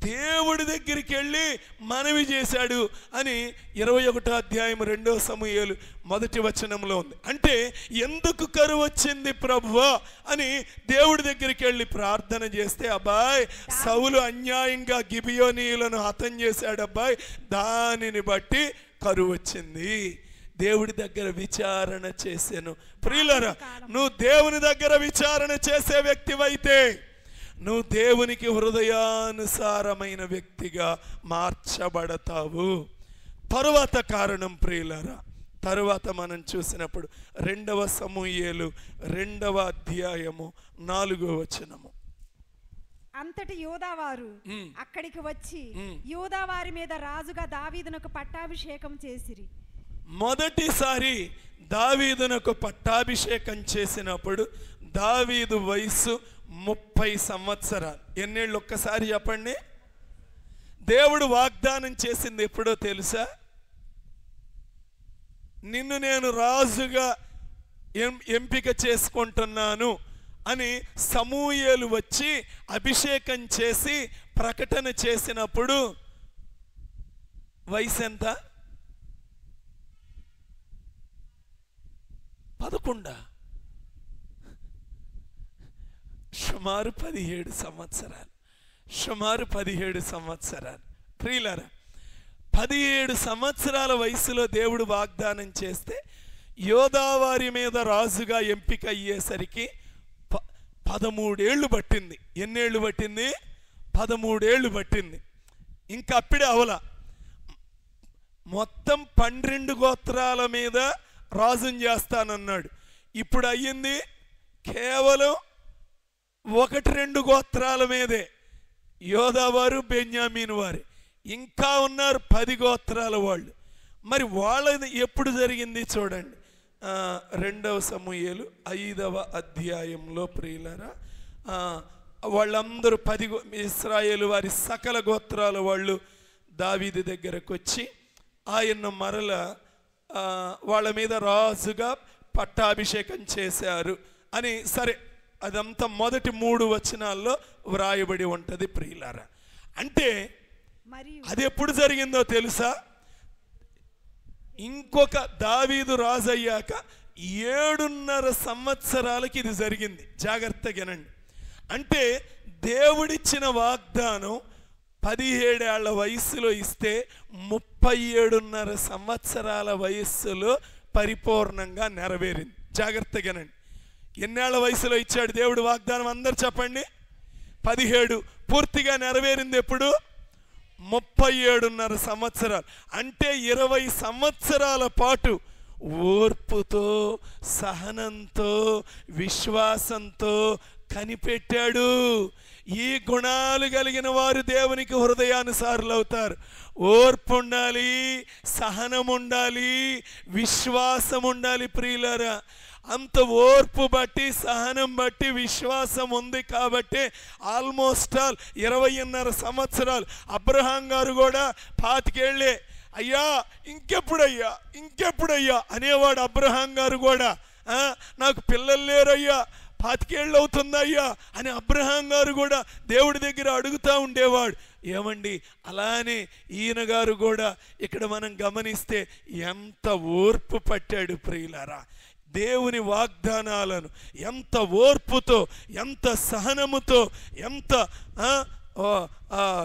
దేవుడి దగ్గరికి వెళ్ళి మనవి చేశాడు అని 21వ అధ్యాయం 2వ సమూయేలు 1వ వచనంలో ఉంది. అంటే ఎందుకు కరువు వచ్చింది ప్రభువా అని దేవుడి దగ్గరికి వెళ్ళి ప్రార్థన చేస్తే, అబ్బాయ్ సౌలు అన్యాయంగా గిబియోనీయులను హతం చేశాడు అబ్బాయ్, దానిని బట్టి కరువు వచ్చింది. దేవుడి దగ్గర విచారణ చేశాను. ప్రియులారా, నువ్వు దేవుని దగ్గర విచారణ చేసే వ్యక్తివైతే నువ్వు దేవునికి హృదయానుసారమైన వ్యక్తిగా మార్చబడతావు. తరువాత కారణం ప్రియులారా, తరువాత మనం చూసినప్పుడు 2వ సమూయేలు 2వ అధ్యాయము 4వ వచనము. అంతటి యూదావారు అక్కడికి వచ్చి యూదావారి మీద రాజుగా దావీదునకు పట్టాభిషేకం చేసిరి. మొదటిసారి దావీదునకు పట్టాభిషేకం చేసినప్పుడు దావీదు వయసు 30 సంవత్సరాలు. ఎన్నేళ్ళు ఒక్కసారి చెప్పండి. దేవుడు వాగ్దానం చేసింది ఎప్పుడో తెలుసా? నిన్ను నేను రాజుగా ఎంపిక చేసుకుంటున్నాను అని సమూయేలు వచ్చి అభిషేకం చేసి ప్రకటన చేసినప్పుడు వయసు ఎంత? 11. సుమారు 17 సంవత్సరాలు. సుమారు 17 సంవత్సరాలు. ప్రియులారా, 17 సంవత్సరాల వయసులో దేవుడు వాగ్దానం చేస్తే యోదావారి మీద రాజుగా ఎంపిక అయ్యేసరికి 13 ఏళ్ళు పట్టింది. ఎన్నేళ్ళు పట్టింది? 13 ఏళ్ళు పట్టింది. ఇంకా అప్పుడే అవల. మొత్తం 12 గోత్రాల మీద రాజుని చేస్తానన్నాడు. ఇప్పుడు అయ్యింది కేవలం 1-2 గోత్రాల మీదే, యోదావారు బెన్యామీను వారి. ఇంకా ఉన్నారు 10 గోత్రాల వాళ్ళు. మరి వాళ్ళది ఎప్పుడు జరిగింది చూడండి. 2వ సమూయేలు 5వ అధ్యాయంలో ప్రియులారా, వాళ్ళందరూ 10 ఇశ్రాయేలు వారి సకల గోత్రాల వాళ్ళు దావీదు దగ్గరకు వచ్చి ఆయన్ను మరల వాళ్ళ మీద రాజుగా పట్టాభిషేకం చేశారు అని. సరే, అదంతా మొదటి 3 వచనాల్లో వ్రాయబడి ఉంటుంది ప్రియులారా. అంటే అది ఎప్పుడు జరిగిందో తెలుసా? ఇంకొక దావీదు రాజు అయ్యాక 7.5 సంవత్సరాలకి ఇది జరిగింది. జాగ్రత్తగా వినండి. అంటే దేవుడిచ్చిన వాగ్దానం 17 ఏళ్ల వయస్సులో ఇస్తే 37.5 సంవత్సరాల వయస్సులో పరిపూర్ణంగా నెరవేరింది. జాగ్రత్తగానండి. ఎన్నేళ్ల వయసులో ఇచ్చాడు దేవుడు వాగ్దానం? అందరు చెప్పండి. 17. పూర్తిగా నెరవేరింది ఎప్పుడు? 37.5 సంవత్సరాలు. అంటే 20 సంవత్సరాల పాటు ఓర్పుతో, సహనంతో, విశ్వాసంతో కనిపెట్టాడు. ఈ గుణాలు కలిగిన వారు దేవునికి హృదయానుసారులు అవుతారు. ఓర్పు ఉండాలి, సహనం ఉండాలి, విశ్వాసం ఉండాలి ప్రియులారా. అంత ఓర్పు బట్టి, సహనం బట్టి, విశ్వాసం ఉంది కాబట్టి ఆల్మోస్ట్ ఆల్ 20.5 సంవత్సరాలు. అబ్రహాం గారు కూడా 25 ఏళ్లే, అయ్యా ఇంకెప్పుడయ్యా అనేవాడు. అబ్రహాం గారు కూడా నాకు పిల్లలు లేరయ్యా, 25 ఏళ్ళు అవుతుందయ్యా అని అబ్రహాం గారు కూడా దేవుడి దగ్గర అడుగుతూ ఉండేవాడు. ఏమండి, అలానే ఈయన గారు కూడా ఇక్కడ మనం గమనిస్తే ఎంత ఓర్పు పట్టాడు ప్రియులారా. దేవుని వాగ్దానాలను ఎంత ఓర్పుతో, ఎంత సహనముతో, ఎంత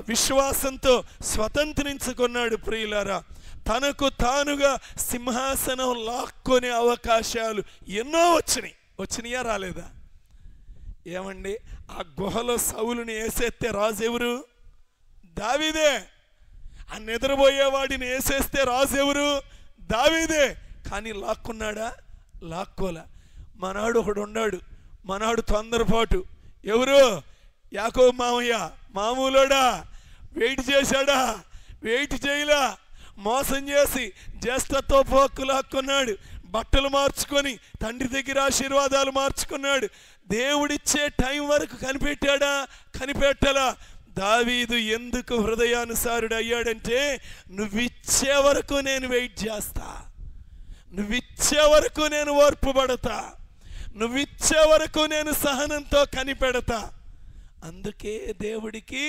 విశ్వాసంతో స్వతంత్రించుకున్నాడు ప్రియులారా. తనకు తానుగా సింహాసనం లాక్కునే అవకాశాలు ఎన్నో వచ్చినాయా రాలేదా? ఏమండి, ఆ గుహలో సౌలుని వేసేస్తే రాజు ఎవరు? దావీదే. ఆ నిద్రపోయేవాడిని వేసేస్తే రాజు ఎవరు? దావీదే. కానీ లాక్కున్నాడా? లాక్కోలా. మనాడు ఒకడు ఉన్నాడు, మనాడు తొందరపాటు. ఎవరు? యాకోబు మామయ్య. మామూలోడా? వెయిట్ చేశాడా? వెయిట్ చేయలా. మోసం చేసి జ్యేష్ఠత్వపు హక్కులు హక్కున్నాడు. బట్టలు మార్చుకొని తండ్రి దగ్గర ఆశీర్వాదాలు మార్చుకున్నాడు. దేవుడిచ్చే టైం వరకు కనిపెట్టాడా? కనిపెట్టలా. దావీదు ఎందుకు హృదయానుసారుడు అయ్యాడంటే, నువ్విచ్చే వరకు నేను వెయిట్ చేస్తా, నువ్విచ్చే వరకు నేను ఓర్పు పడతా, నువ్విచ్చే వరకు నేను సహనంతో కనిపెడతా. అందుకే దేవుడికి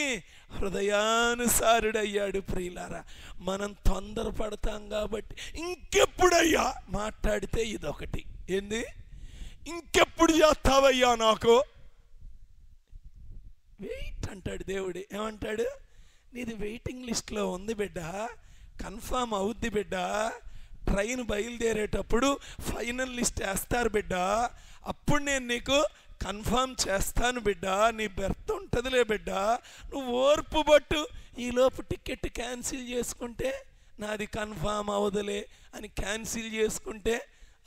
హృదయానుసారుడయ్యాడు. ప్రియులారా, మనం తొందరపడతాం కాబట్టి ఇంకెప్పుడయ్యా మాట్లాడితే ఇదొకటి. ఏంది? ఇంకెప్పుడు చేస్తావయ్యా నాకు? వెయిట్ అంటాడు దేవుడు. ఏమంటాడు? నీది వెయిటింగ్ లిస్ట్లో ఉంది బిడ్డ, కన్ఫామ్ అవుద్ది బిడ్డ. ట్రైన్ బయలుదేరేటప్పుడు ఫైనల్ లిస్ట్ వేస్తారు బిడ్డ, అప్పుడు నేను నీకు కన్ఫామ్ చేస్తాను బిడ్డ. నీ బెర్త్ ఉంటుందిలే బిడ్డ, నువ్వు ఓర్పు పట్టు. ఈలోపు టికెట్ క్యాన్సిల్ చేసుకుంటే నాది కన్ఫామ్ అవదులే అని క్యాన్సిల్ చేసుకుంటే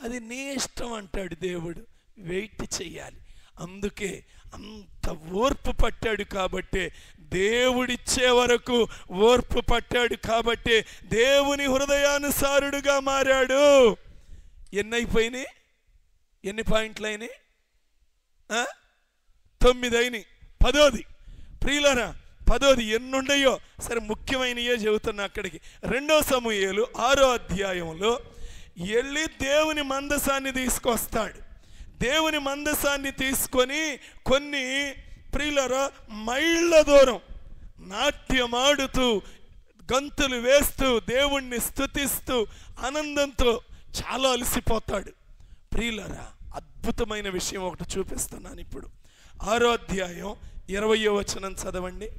అది నీ ఇష్టం అంటాడు దేవుడు. వెయిట్ చెయ్యాలి. అందుకే అంత ఓర్పు పట్టాడు కాబట్టి, దేవుడిచ్చే వరకు ఓర్పు పట్టాడు కాబట్టి దేవుని హృదయానుసారుడుగా మారాడు. ఎన్ని అయిపోయినాయి? ఎన్ని పాయింట్లు అయినాయి? 9 అయినాయి. 10ది ప్రియులారా, 10ది ఎన్నుండయో సరే ముఖ్యమైనయే చెబుతున్నా. అక్కడికి 2 సమూయేలు 6వ అధ్యాయంలో వెళ్ళి దేవుని మందసాన్ని తీసుకొస్తాడు. దేవుని మందసాన్ని తీసుకొని కొన్ని ప్రియులారా మైళ్ళ దూరం నాట్యమాడుతూ గంతులు వేస్తూ దేవుణ్ణి స్తుతిస్తూ ఆనందంతో చాలా అలసిపోతాడు. ప్రియులారా, అద్భుతమైన విషయం ఒకటి చూపిస్తున్నాను ఇప్పుడు. 6వ అధ్యాయం 20వ వచనం చదవండి.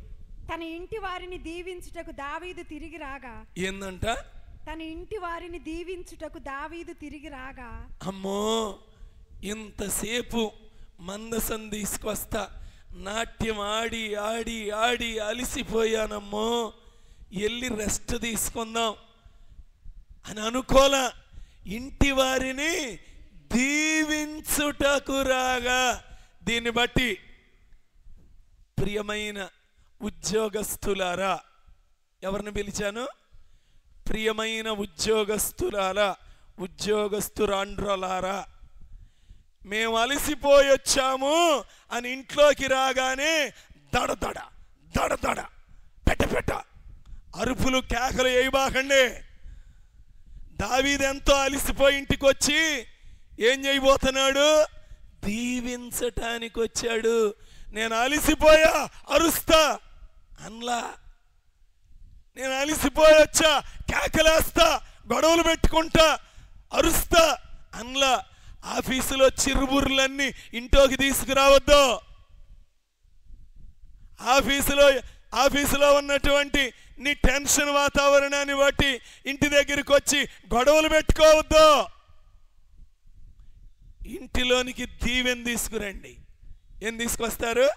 తన ఇంటి వారిని దీవించుటకు దావీదు తిరిగి రాగా. ఏందంట? తన ఇంటి వారిని దీవించుటకు దావీదు తిరిగి రాగా. అమ్మో, ఇంతసేపు మందసం తీసుకొస్తా, నాట్యం ఆడి ఆడి ఆడి అలిసిపోయానమ్మో, వెళ్ళి రెస్ట్ తీసుకుందాం అని అనుకోలా. ఇంటి వారిని దీవించుటకు రాగా. దీన్ని బట్టి ప్రియమైన ఉద్యోగస్తులారా, ఎవరిని పిలిచాను? ప్రియమైన ఉద్యోగస్తులారా, ఉద్యోగస్తురాండ్రలారా, మేము అలసిపోయి వచ్చాము అని ఇంట్లోకి రాగానే దడదడ దడదడ పెట్ట పెట్ట అరుపులు కేకలు వేయబాకండి. దావీదు ఎంతో అలసిపోయి ఇంటికి వచ్చి ఏం చేయబోతున్నాడు? దీవించటానికి వచ్చాడు. నేను అలసిపోయా అరుస్తా అన్లా, నేను అలసిపోయి వచ్చా కేకలేస్తా గొడవలు పెట్టుకుంటా అరుస్తా అన్లా. ఆఫీసులో చిరుబుర్లన్నీ ఇంట్లోకి తీసుకురావద్దు. ఆఫీసులో ఉన్నటువంటి నీ టెన్షన్ వాతావరణాన్ని బట్టి ఇంటి దగ్గరికి వచ్చి గొడవలు పెట్టుకోవద్దు. ఇంటిలోనికి దీవెన తీసుకురండి. ఏం తీసుకొస్తారు?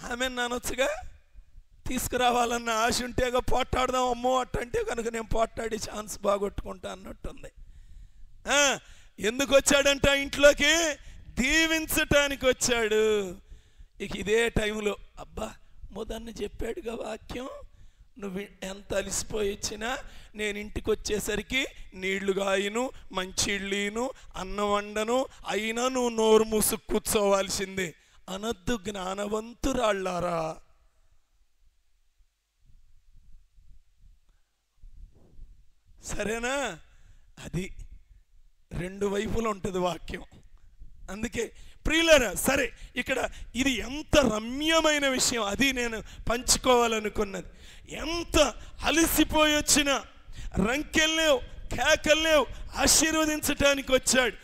ఆమె నానొచ్చుగా, తీసుకురావాలన్న ఆశ ఉంటేగా పోట్లాడదాం అమ్మో అట్టంటే కనుక నేను పోట్లాడి ఛాన్స్ బాగొట్టుకుంటా అన్నట్టుంది. ఎందుకు వచ్చాడంట ఇంట్లోకి? దీవించటానికి వచ్చాడు. ఇక ఇదే టైంలో అబ్బా మొదన్ని చెప్పాడుగా వాక్యం, నువ్వు ఎంత అలిసిపోయి వచ్చినా నేను ఇంటికి వచ్చేసరికి నీళ్లు గాయను, మంచిళ్ళీను, అన్నం వండను, అయినా నువ్వు నోరు మూసుకు కూర్చోవాల్సిందే అనద్దు జ్ఞానవంతురాళ్ళారా. సరేనా? అది 2 వైపులు ఉంటుంది వాక్యం. అందుకే ప్రియులారా, సరే ఇక్కడ ఇది ఎంత రమ్యమైన విషయం, అది నేను పంచుకోవాలనుకున్నది. ఎంత అలసిపోయి వచ్చినా రంకెల్లేవు కేకల్లేవు, ఆశీర్వదించటానికి వచ్చాడు.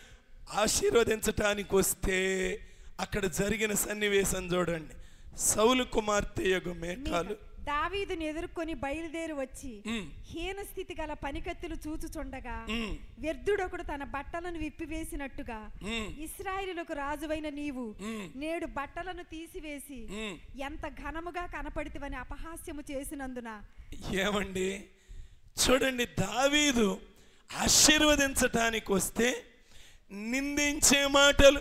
ఆశీర్వదించటానికి వస్తే అక్కడ జరిగిన సన్నివేశం చూడండి. సౌలు కుమార్తె యగు మేకాలు దావీదుని ఎదుర్కొని బయలుదేరి వచ్చి హీన స్థితి గల పనికత్తులు చూచుచుండగా వ్యర్థుడొకడు తన బట్టలను విప్పివేసినట్టుగా ఇశ్రాయేలులకు రాజువైన నీవు నేడు బట్టలను తీసివేసి ఎంత ఘనముగా కనపడితివని అపహాస్యము చేసినందున. ఏమండి చూడండి, దావీదు ఆశీర్వదించటానికి వస్తే నిందించే మాటలు,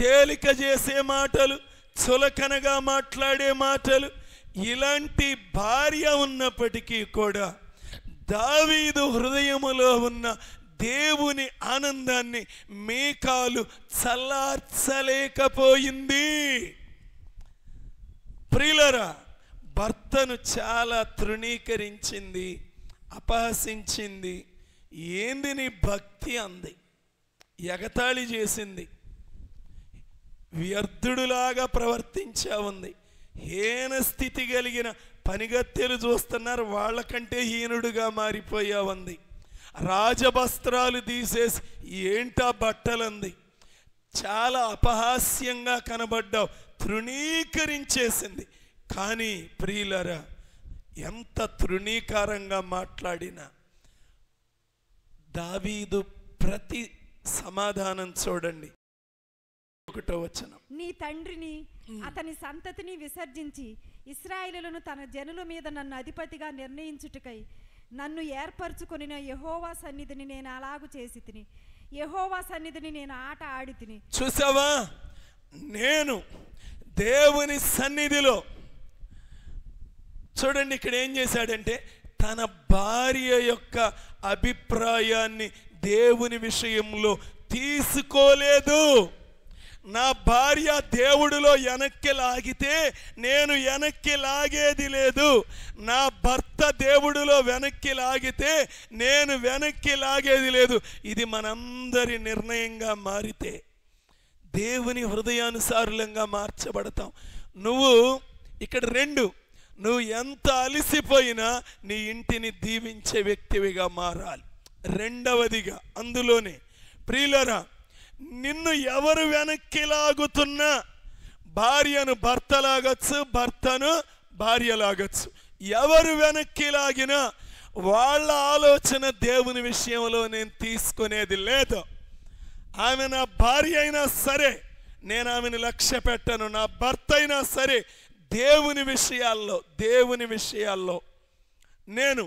తేలిక చేసే మాటలు, చులకనగా మాట్లాడే మాటలు, ఇలాంటి భార్య ఉన్నప్పటికీ కూడా దావీదు హృదయములో ఉన్న దేవుని ఆనందాన్ని మీకాలు చల్లార్చలేకపోయింది. ప్రియులారా, భర్తను చాలా తృణీకరించింది, అపహసించింది. ఏంది నీ భక్తి అంది, ఎగతాళి చేసింది, వ్యర్థుడులాగా ప్రవర్తించావుంది. హీన స్థితి కలిగిన పనిగత్తెలు చూస్తున్నారు, వాళ్ళకంటే హీనుడుగా మారిపోయావంది. రాజవస్త్రాలు తీసేసి ఏంటా బట్టలంది. చాలా అపహాస్యంగా కనబడ్డావు, తృణీకరించేసింది. కానీ ప్రియులరా, ఎంత తృణీకారంగా మాట్లాడినా దావీదు ప్రతి సమాధానం చూడండి. 1వ వచనం, నీ తండ్రిని అతని సంతతిని విసర్జించి ఇశ్రాయేలులను తన జనుల మీద నన్ను అధిపతిగా నిర్ణయించుటకై నన్ను ఏర్పరచుకొనిన యెహోవా సన్నిధిని నేను అలాగు చేసి తిని, యెహోవా సన్నిధిని నేను ఆట ఆడి తిని. చూసావా, నేను దేవుని సన్నిధిలో, చూడండి ఇక్కడ ఏం చేశాడంటే తన భార్య యొక్క అభిప్రాయాన్ని దేవుని విషయంలో తీసుకోలేదు. నా భార్య దేవుడిలో వెనక్కి లాగితే నేను వెనక్కి లాగేది లేదు, నా భర్త దేవుడిలో వెనక్కి లాగితే నేను వెనక్కి లాగేది లేదు. ఇది మనందరి నిర్ణయంగా మారితే దేవుని హృదయానుసారులంగా మార్చబడతాం. నువ్వు ఇక్కడ 2, నువ్వు ఎంత అలసిపోయినా నీ ఇంటిని దీవించే వ్యక్తివిగా మారాలి. 2వదిగా అందులోనే ప్రియులరా, నిన్ను ఎవరు వెనక్కి లాగుతున్నా, భార్యను భర్త లాగచ్చు, భర్తను భార్య లాగచ్చు, ఎవరు వెనక్కి లాగినా వాళ్ళ ఆలోచన దేవుని విషయంలో నేను తీసుకునేది లేదు. ఆమె నా భార్య అయినా సరే నేను ఆమెను లక్ష్య పెట్టను, నా భర్త అయినా సరే దేవుని విషయాల్లో నేను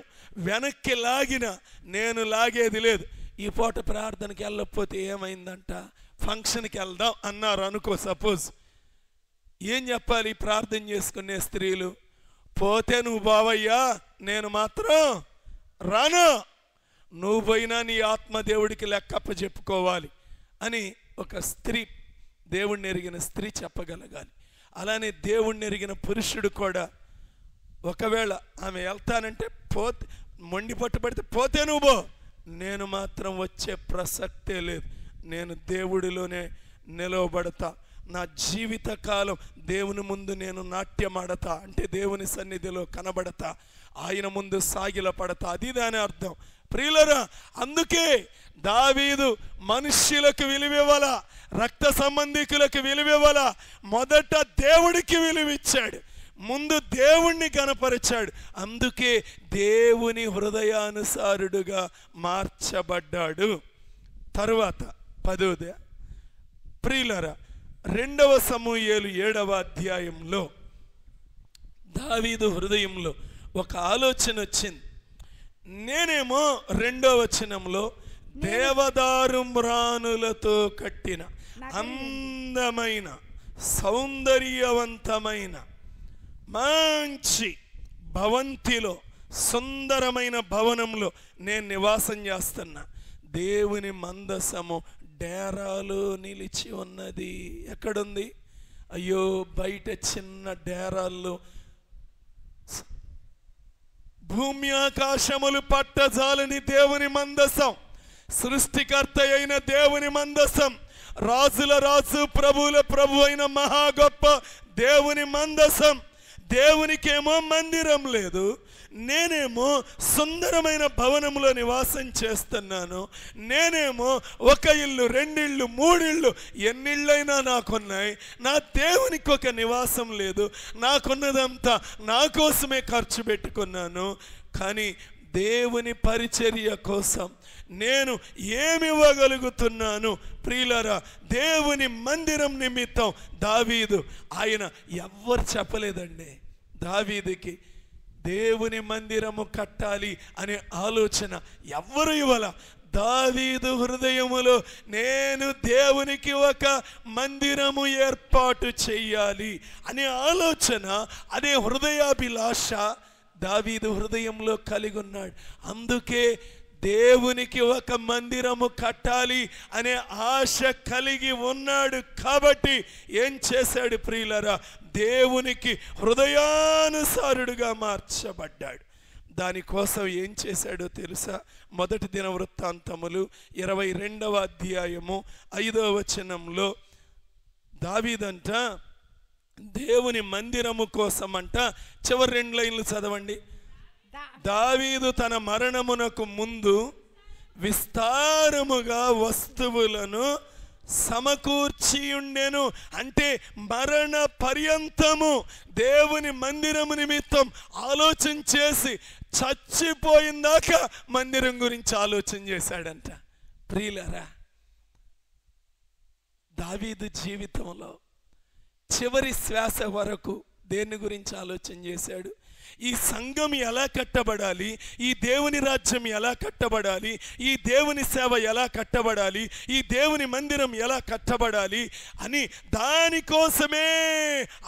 వెనక్కి లాగిన నేను లాగేది లేదు. ఈ పూట ప్రార్థనకి వెళ్ళకపోతే ఏమైందంట, ఫంక్షన్కి వెళ్దాం అన్నారు అనుకో, సపోజ్. ఏం చెప్పాలి ప్రార్థన చేసుకునే స్త్రీలు? పోతే నువ్వు బావయ్యా, నేను మాత్రం రాను, నువ్వు పోయినా నీ ఆత్మ దేవుడికి లెక్కప్ప చెప్పుకోవాలి అని ఒక స్త్రీ, దేవుణ్ణి ఎరిగిన స్త్రీ చెప్పగలగాలి. అలానే దేవుణ్ణి ఎరిగిన పురుషుడు కూడా ఒకవేళ ఆమె వెళ్తానంటే పోతే, మొండి పట్టుబడితే పోతే నువ్వు పో, నేను మాత్రం వచ్చే ప్రసక్తే లేదు, నేను దేవుడిలోనే నిలవబడతా, నా జీవితకాలం దేవుని ముందు నేను నాట్యమాడతా, అంటే దేవుని సన్నిధిలో కనబడతా, ఆయన ముందు సాగిల పడతా, అది దాని అర్థం. ప్రియులరా, అందుకే దావీదు మనుష్యులకు విలువివ్వాల, రక్త సంబంధికులకు విలువివ్వాల, మొదట దేవుడికి విలువిచ్చాడు, ముందు దేవుణ్ణి కనపరిచాడు. అందుకే దేవుని హృదయానుసారుడుగా మార్చబడ్డాడు. తరువాత 10వ ప్రియులరా, 2వ సమూయేలు 7వ అధ్యాయంలో దావీదు హృదయంలో ఒక ఆలోచన వచ్చింది. నేనేమో 2వ వచనంలో దేవదారు మ్రానులతో కట్టిన అందమైన సౌందర్యవంతమైన మంచి భవంతిలో, సుందరమైన భవనంలో నేను నివాసం చేస్తున్నా. దేవుని మందసము డేరాలో నిలిచి ఉన్నది. ఎక్కడుంది? అయ్యో, బయట చిన్న డేరాల్లో భూమి ఆకాశములు పట్టజాలని దేవుని మందసం, సృష్టికర్త అయిన దేవుని మందసం, రాజుల రాజు ప్రభువుల ప్రభు అయిన మహా గొప్ప దేవుని మందసం. దేవునికేమో మందిరం లేదు, నేనేమో సుందరమైన భవనంలో నివాసం చేస్తున్నాను. నేనేమో 1 ఇల్లు, 2 ఇళ్ళు, 3 ఇళ్ళు, ఎన్నిళ్ళైనా నాకున్నాయి. నా దేవునికి ఒక నివాసం లేదు. నాకున్నదంతా నా కోసమే ఖర్చు పెట్టుకున్నాను. కానీ దేవుని పరిచర్య కోసం నేను ఏమి ఇవ్వగలుగుతున్నాను? ప్రియులారా, దేవుని మందిరం నిమిత్తం దావీదు, ఆయన ఎవ్వరు చెప్పలేదండి దావీదుకి దేవుని మందిరము కట్టాలి అనే ఆలోచన ఎవ్వరు ఇవ్వాల. దావీదు హృదయములో నేను దేవునికి ఒక మందిరము ఏర్పాటు చెయ్యాలి అనే ఆలోచన, అనే హృదయాభిలాష దావీదు హృదయంలో కలిగి ఉన్నాడు. అందుకే దేవునికి ఒక మందిరము కట్టాలి అనే ఆశ కలిగి ఉన్నాడు. కాబట్టి ఏం చేశాడు ప్రియులరా? దేవునికి హృదయానుసారుడుగా మార్చబడ్డాడు. దానికోసం ఏం చేశాడో తెలుసా? మొదటి దినవృత్తాంతములు 22వ అధ్యాయము 5వ వచనంలో దావీదంట దేవుని మందిరము కోసం అంట, చివరి 2 లైన్లు చదవండి. దావీదు తన మరణమునకు ముందు విస్తారముగా వస్తువులను సమకూర్చియుండెను. అంటే మరణ పర్యంతము దేవుని మందిరము నిమిత్తం ఆలోచన చేసి చచ్చిపోయిందాక మందిరం గురించి ఆలోచన చేశాడంట. ప్రియులారా, దావీదు జీవితంలో చివరి శ్వాస వరకు దేని గురించి ఆలోచన చేశాడు? ఈ సంఘం ఎలా కట్టబడాలి, ఈ దేవుని రాజ్యం ఎలా కట్టబడాలి, ఈ దేవుని సేవ ఎలా కట్టబడాలి, ఈ దేవుని మందిరం ఎలా కట్టబడాలి అని దానికోసమే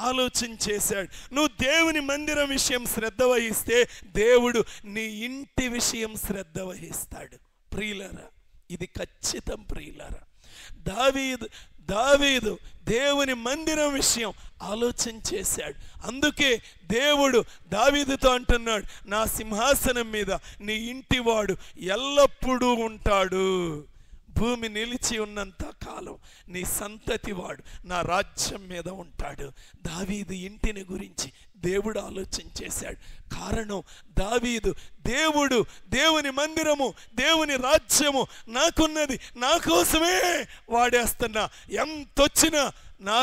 ఆలోచన చేశాడు. నువ్వు దేవుని మందిరం విషయం శ్రద్ధ వహిస్తే దేవుడు నీ ఇంటి విషయం శ్రద్ధ వహిస్తాడు. ప్రియులారా, ఇది ఖచ్చితం. ప్రియులారా, దావీదు దేవుని మందిరం విషయం ఆలోచన చేశాడు. అందుకే దేవుడు దావీదుతో అంటున్నాడు, నా సింహాసనం మీద నీ ఇంటివాడు ఎల్లప్పుడూ ఉంటాడు. భూమి నిలిచి ఉన్నంత కాలం నీ సంతతి వాడు నా రాజ్యం మీద ఉంటాడు. దావీదు ఇంటిని గురించి దేవుడు ఆలోచన చేశాడు. కారణం, దావీదు దేవుని మందిరము, దేవుని రాజ్యము నాకున్నది, నా కోసమే వాడేస్తున్నా, ఎంతొచ్చినా నా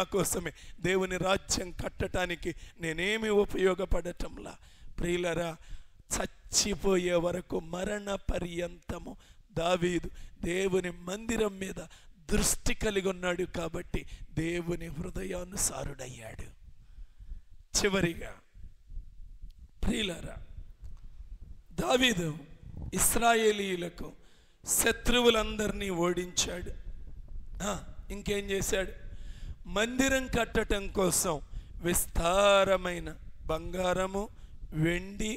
కోసమే దేవుని రాజ్యం కట్టడానికి నేనేమి ఉపయోగపడటంలా. ప్రియులరా, చచ్చిపోయే వరకు మరణ పర్యంతము దావీదు దేవుని మందిరం మీద దృష్టి కలిగి ఉన్నాడు. కాబట్టి దేవుని హృదయానుసారుడయ్యాడు. చివరిగా ప్రియులారా, దావీదు ఇశ్రాయేలీయులకు శత్రువులందరినీ ఓడించాడు. ఇంకేం చేశాడు? మందిరం కట్టడం కోసం విస్తారమైన బంగారము, వెండి,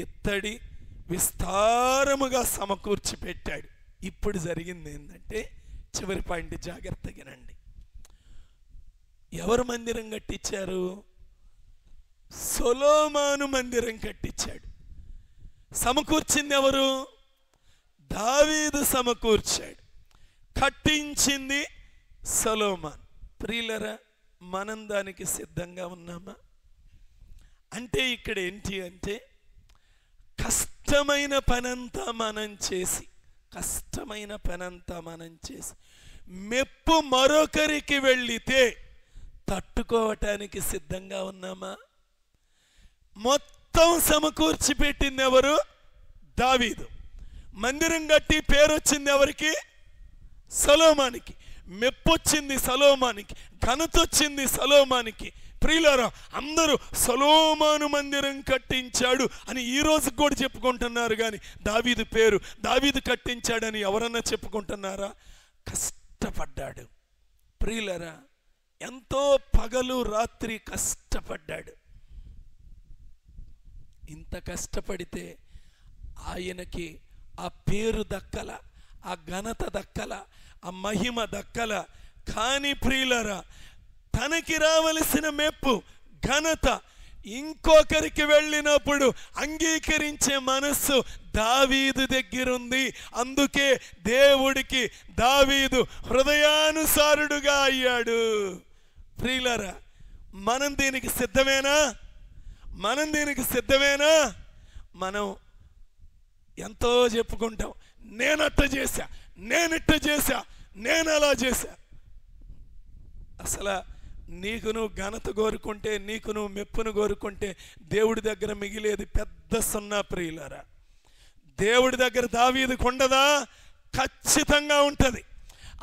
ఇత్తడి విస్తారముగా సమకూర్చి పెట్టాడు. ఇప్పుడు జరిగింది ఏంటంటే, చివరి పాయింట్ జాగ్రత్తగానండి. ఎవరు మందిరం కట్టించారు? సొలొమోను మందిరం కట్టించాడు. సమకూర్చింది ఎవరు? దావీదు సమకూర్చాడు. కట్టించింది సొలొమోను. ప్రియులరా, మనం దానికి సిద్ధంగా ఉన్నామా? అంటే ఇక్కడ ఏంటి అంటే, కష్టమైన పనంతా మనం చేసి మెప్పు మరొకరికి వెళ్ళితే తట్టుకోవటానికి సిద్ధంగా ఉన్నామా? మొత్తం సమకూర్చి పెట్టింది ఎవరు? దావీదు. మందిరం కట్టి పేరు వచ్చింది ఎవరికి? సొలొమోనుకి. మెప్పొచ్చింది సొలొమోనుకి, ఘనత వచ్చింది సొలొమోనుకి. ప్రియులారా, అందరూ సొలొమోను మందిరం కట్టించాడు అని ఈ రోజు కూడా చెప్పుకుంటున్నారు. కానీ దావీదు పేరు, దావీదు కట్టించాడని ఎవరన్నా చెప్పుకుంటున్నారా? కష్టపడ్డాడు. ప్రియులారా, ఎంతో పగలు రాత్రి కష్టపడ్డాడు. ఇంత కష్టపడితే ఆయనకి ఆ పేరు దక్కల, ఆ ఘనత దక్కల, ఆ మహిమ దక్కల. కానీ ప్రియులారా, తనకి రావలసిన మెప్పు, ఘనత ఇంకొకరికి వెళ్ళినప్పుడు అంగీకరించే మనస్సు దావీదు దగ్గరుంది. అందుకే దేవుడికి దావీదు హృదయానుసారుడుగా అయ్యాడు. ప్రియులారా, మనం దీనికి సిద్ధమేనా? మనం ఎంతో చెప్పుకుంటాం, నేనట్ట చేశా, నేనిట్ట చేశా, నేను అలా చేశా. అసలు నీకు నువ్వు ఘనత కోరుకుంటే, నీకు నువ్వు మెప్పును కోరుకుంటే దేవుడి దగ్గర మిగిలేది పెద్ద సున్నా. ప్రియులారా, దేవుడి దగ్గర దావీదుకు ఉండదా? ఖచ్చితంగా ఉంటుంది.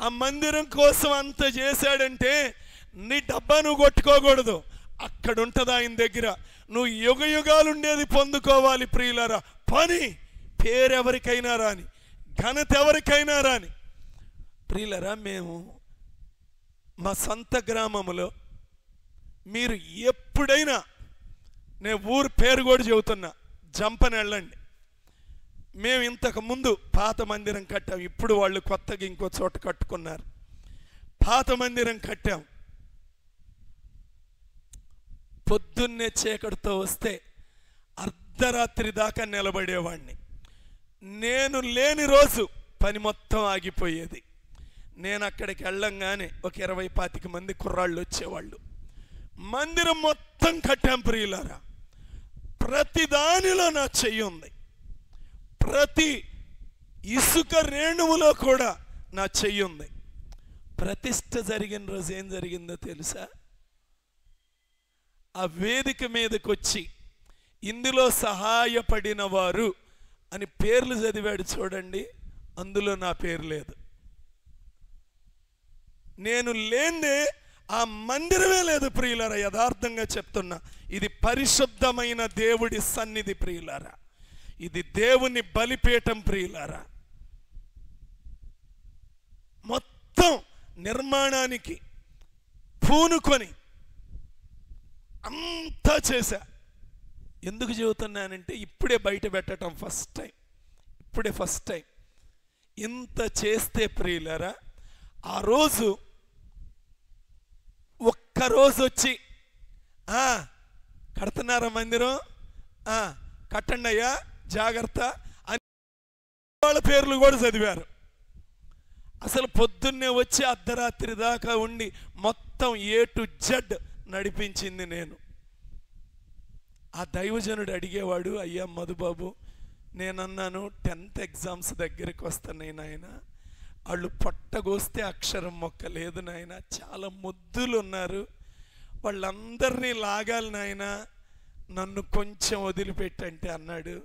ఆ మందిరం కోసం అంత చేశాడంటే నీ డబ్బా నువ్వు కొట్టుకోకూడదు, అక్కడ ఉంటుంది ఆయన దగ్గర. నువ్వు యుగ యుగాలు ఉండేది పొందుకోవాలి. ప్రియులారా, పేరెవరికైనా రాని, ఘనత ఎవరికైనా రాని. ప్రియులరా, మేము మా సొంత గ్రామంలో మీరు ఎప్పుడైనా, నేను ఊరు పేరు కూడా చెబుతున్నా, జంపని వెళ్ళండి. మేము ఇంతకు ముందు పాత మందిరం కట్టాం. ఇప్పుడు వాళ్ళు కొత్తగా ఇంకో చోట కట్టుకున్నారు. పాత మందిరం కట్టాం. పొద్దున్నే చీకటితో వస్తే అర్ధరాత్రి దాకా నిలబడేవాడిని. నేను లేని రోజు పని మొత్తం ఆగిపోయేది. నేను అక్కడికి వెళ్ళంగానే ఒక 20-25 మంది కుర్రాళ్ళు వచ్చేవాళ్ళు. మందిరం మొత్తం కట్టాం ప్రియులారా. ప్రతి దానిలో నా చెయ్యి ఉంది. ప్రతి ఇసుక రేణువులో కూడా నా చెయ్యి ఉంది. ప్రతిష్ఠ జరిగిన రోజు ఏం జరిగిందో తెలుసా? ఆ వేదిక మీదకి వచ్చి ఇందులో సహాయపడిన వారు అని పేర్లు చదివాడు చూడండి, అందులో నా పేరు లేదు. నేను లేనిదే ఆ మందిరమే లేదు ప్రియులారా. యథార్థంగా చెప్తున్నా, ఇది పరిశుద్ధమైన దేవుడి సన్నిధి ప్రియులారా. ఇది దేవుని బలిపీఠం ప్రియులారా. మొత్తం నిర్మాణానికి పూనుకొని అంతా చేశా. ఎందుకు చెబుతున్నానంటే, ఇప్పుడే బయట పెట్టడం ఫస్ట్ టైం. ఇంత చేస్తే ప్రియులారా, ఆ రోజు ఒక్కరోజు వచ్చి కడుతున్నారా మందిరం, కట్టండి అయ్యా జాగ్రత్త అని వాళ్ళ పేర్లు కూడా చదివారు. అసలు పొద్దున్నే వచ్చి అర్ధరాత్రి దాకా ఉండి మొత్తం A to Z నడిపించింది నేను. ఆ దైవజనుడు అడిగేవాడు, అయ్యా మధుబాబు, నేనన్నాను 10th ఎగ్జామ్స్ దగ్గరికి వస్తున్నాయి నాయన, వాళ్ళు పొట్టగోస్తే అక్షరం మొక్క లేదు నాయన, చాలా ముద్దులు ఉన్నారు, వాళ్ళందరినీ లాగాలి నాయన, నన్ను కొంచెం వదిలిపెట్టంటే అన్నాడు,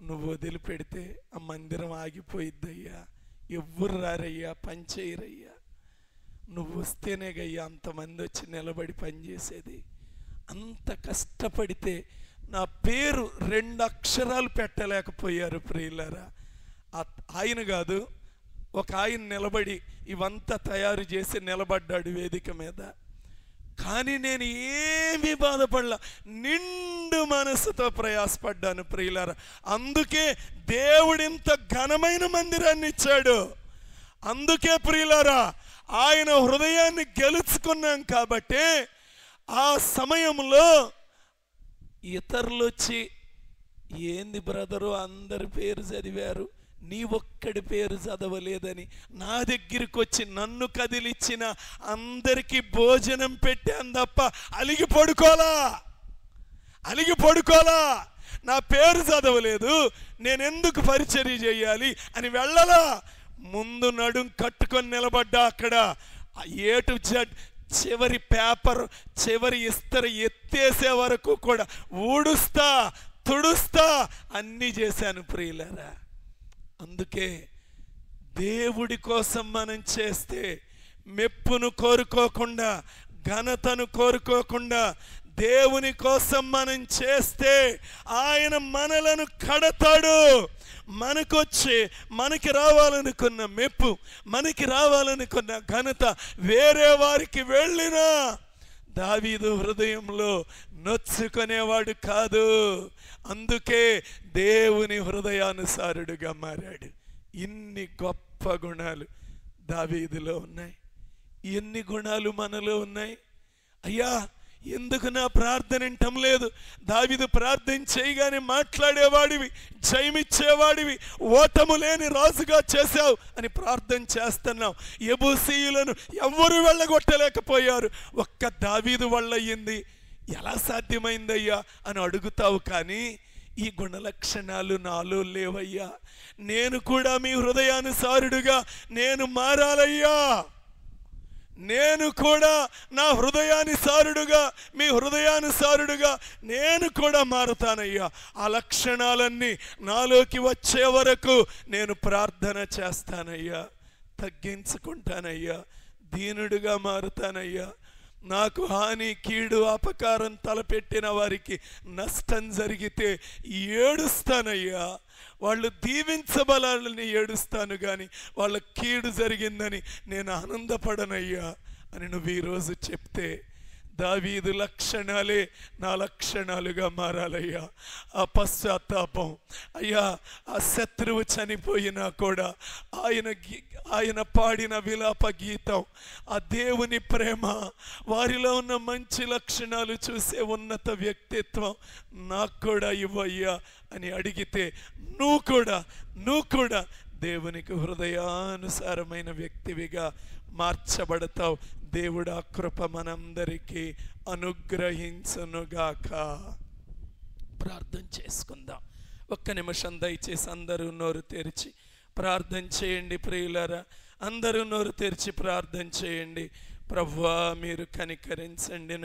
నువ్వు వదిలిపెడితే ఆ మందిరం ఆగిపోయిద్దయ్యా, ఎవ్వరు రారయ్యా, పని చేయరయ్యా, నువ్వు వస్తేనే గయ్యా అంతమంది వచ్చి నిలబడి పనిచేసేది. అంత కష్టపడితే నా పేరు 2 అక్షరాలు పెట్టలేకపోయారు ప్రియులారా. ఆయన కాదు, ఒక ఆయన నిలబడి ఇవంతా తయారు చేసి నిలబడ్డాడు వేదిక మీద. కానీ నేను ఏమీ బాధపడలా, నిండు మనసుతో ప్రయాసపడ్డాను ప్రియులారా. అందుకే దేవుడింత ఘనమైన మందిరాన్ని ఇచ్చాడు. అందుకే ప్రియులారా, ఆయన హృదయాన్ని గెలుచుకున్నాం కాబట్టి ఆ సమయంలో ఇతరులు వచ్చి, ఏంది బ్రదరు అందరి పేరు చదివారు, నీ ఒక్కడి పేరు చదవలేదని నా దగ్గరికి వచ్చి నన్ను కదిలిచ్చిన అందరికీ భోజనం పెట్టాను తప్ప అలిగి పడుకోలా. నా పేరు చదవలేదు, నేనెందుకు పరిచర్య చేయాలి అని వెళ్ళలా. ముందు నడుం కట్టుకొని నిలబడ్డా. అక్కడ A to Z చివరి పేపర్, చివరి ఇస్తరు ఎత్తేసే వరకు కూడా ఊడుస్తా తుడుస్తా అన్నీ చేశాను ప్రియులారా. అందుకే దేవుడి కోసం మనం చేస్తే మెప్పును కోరుకోకుండా, ఘనతను కోరుకోకుండా, దేవుని కోసం మనం చేస్తే ఆయన మనలను కడతాడు. మనకి రావాలనుకున్న మెప్పు, మనకి రావాలనుకున్న ఘనత వేరే వారికి వెళ్ళినా దావీదు హృదయంలో నొచ్చుకునేవాడు కాదు. అందుకే దేవుని హృదయానుసారుడుగా మారాడు. ఇన్ని గొప్ప గుణాలు దావీదులో ఉన్నాయి. ఎన్ని గుణాలు మనలో ఉన్నాయి. అయ్యా, ఎందుకు నా ప్రార్థన వింటం లేదు? దావీదు ప్రార్థన చేయగానే మాట్లాడేవాడివి, జయమిచ్చేవాడివి, ఓటము లేని రాజుగా చేశావు అని ప్రార్థన చేస్తున్నావు. యెబూసీయులను ఎవ్వరూ వెళ్ళగొట్టలేకపోయారు, ఒక్క దావీదు వల్ల అయ్యింది. ఎలా సాధ్యమైందయ్యా అని అడుగుతావు. కానీ ఈ గుణలక్షణాలు నాలో లేవయ్యా, నేను కూడా మీ హృదయానుసారుడుగా నేను మారాలయ్యా, నేను కూడా నా హృదయానుసారుడుగా, మీ హృదయానుసారుడుగా నేను కూడా మారుతానయ్యా. ఆ లక్షణాలన్నీ నాలోకి వచ్చే వరకు నేను ప్రార్థన చేస్తానయ్యా, తగ్గించుకుంటానయ్యా, దీనుడుగా మారుతానయ్యా. నాకు హాని కీడు అపకారం తలపెట్టిన వారికి నష్టం జరిగితే ఏడుస్తానయ్యా. వాళ్ళు దీవించబలాలని ఏడుస్తాను, కానీ వాళ్ళ కీడు జరిగిందని నేను ఆనందపడనయ్యా అని నువ్వు ఈరోజు చెప్తే దావీదు లక్షణాలే నా లక్షణాలుగా మారాలయ్యా. ఆ పశ్చాత్తాపం అయ్యా, ఆ శత్రువు చనిపోయినా కూడా ఆయన పాడిన విలాప గీతం, ఆ దేవుని ప్రేమ, వారిలో ఉన్న మంచి లక్షణాలు చూసే ఉన్నత వ్యక్తిత్వం నాకు కూడా ఇవ్వయ్యా అని అడిగితే నువ్వు కూడా దేవునికి హృదయానుసారమైన వ్యక్తివిగా మార్చబడతావు. దేవుడు ఆ కృప మనందరికీ అనుగ్రహించునుగాక. ప్రార్థన చేసుకుందాం. ఒక్క నిమిషం దయచేసి అందరూ నోరు తెరిచి ప్రార్థన చేయండి. ప్రియులారా, అందరూ నోరు తెరిచి ప్రార్థన చేయండి. ప్రభువా, మీరు కనికరించండి.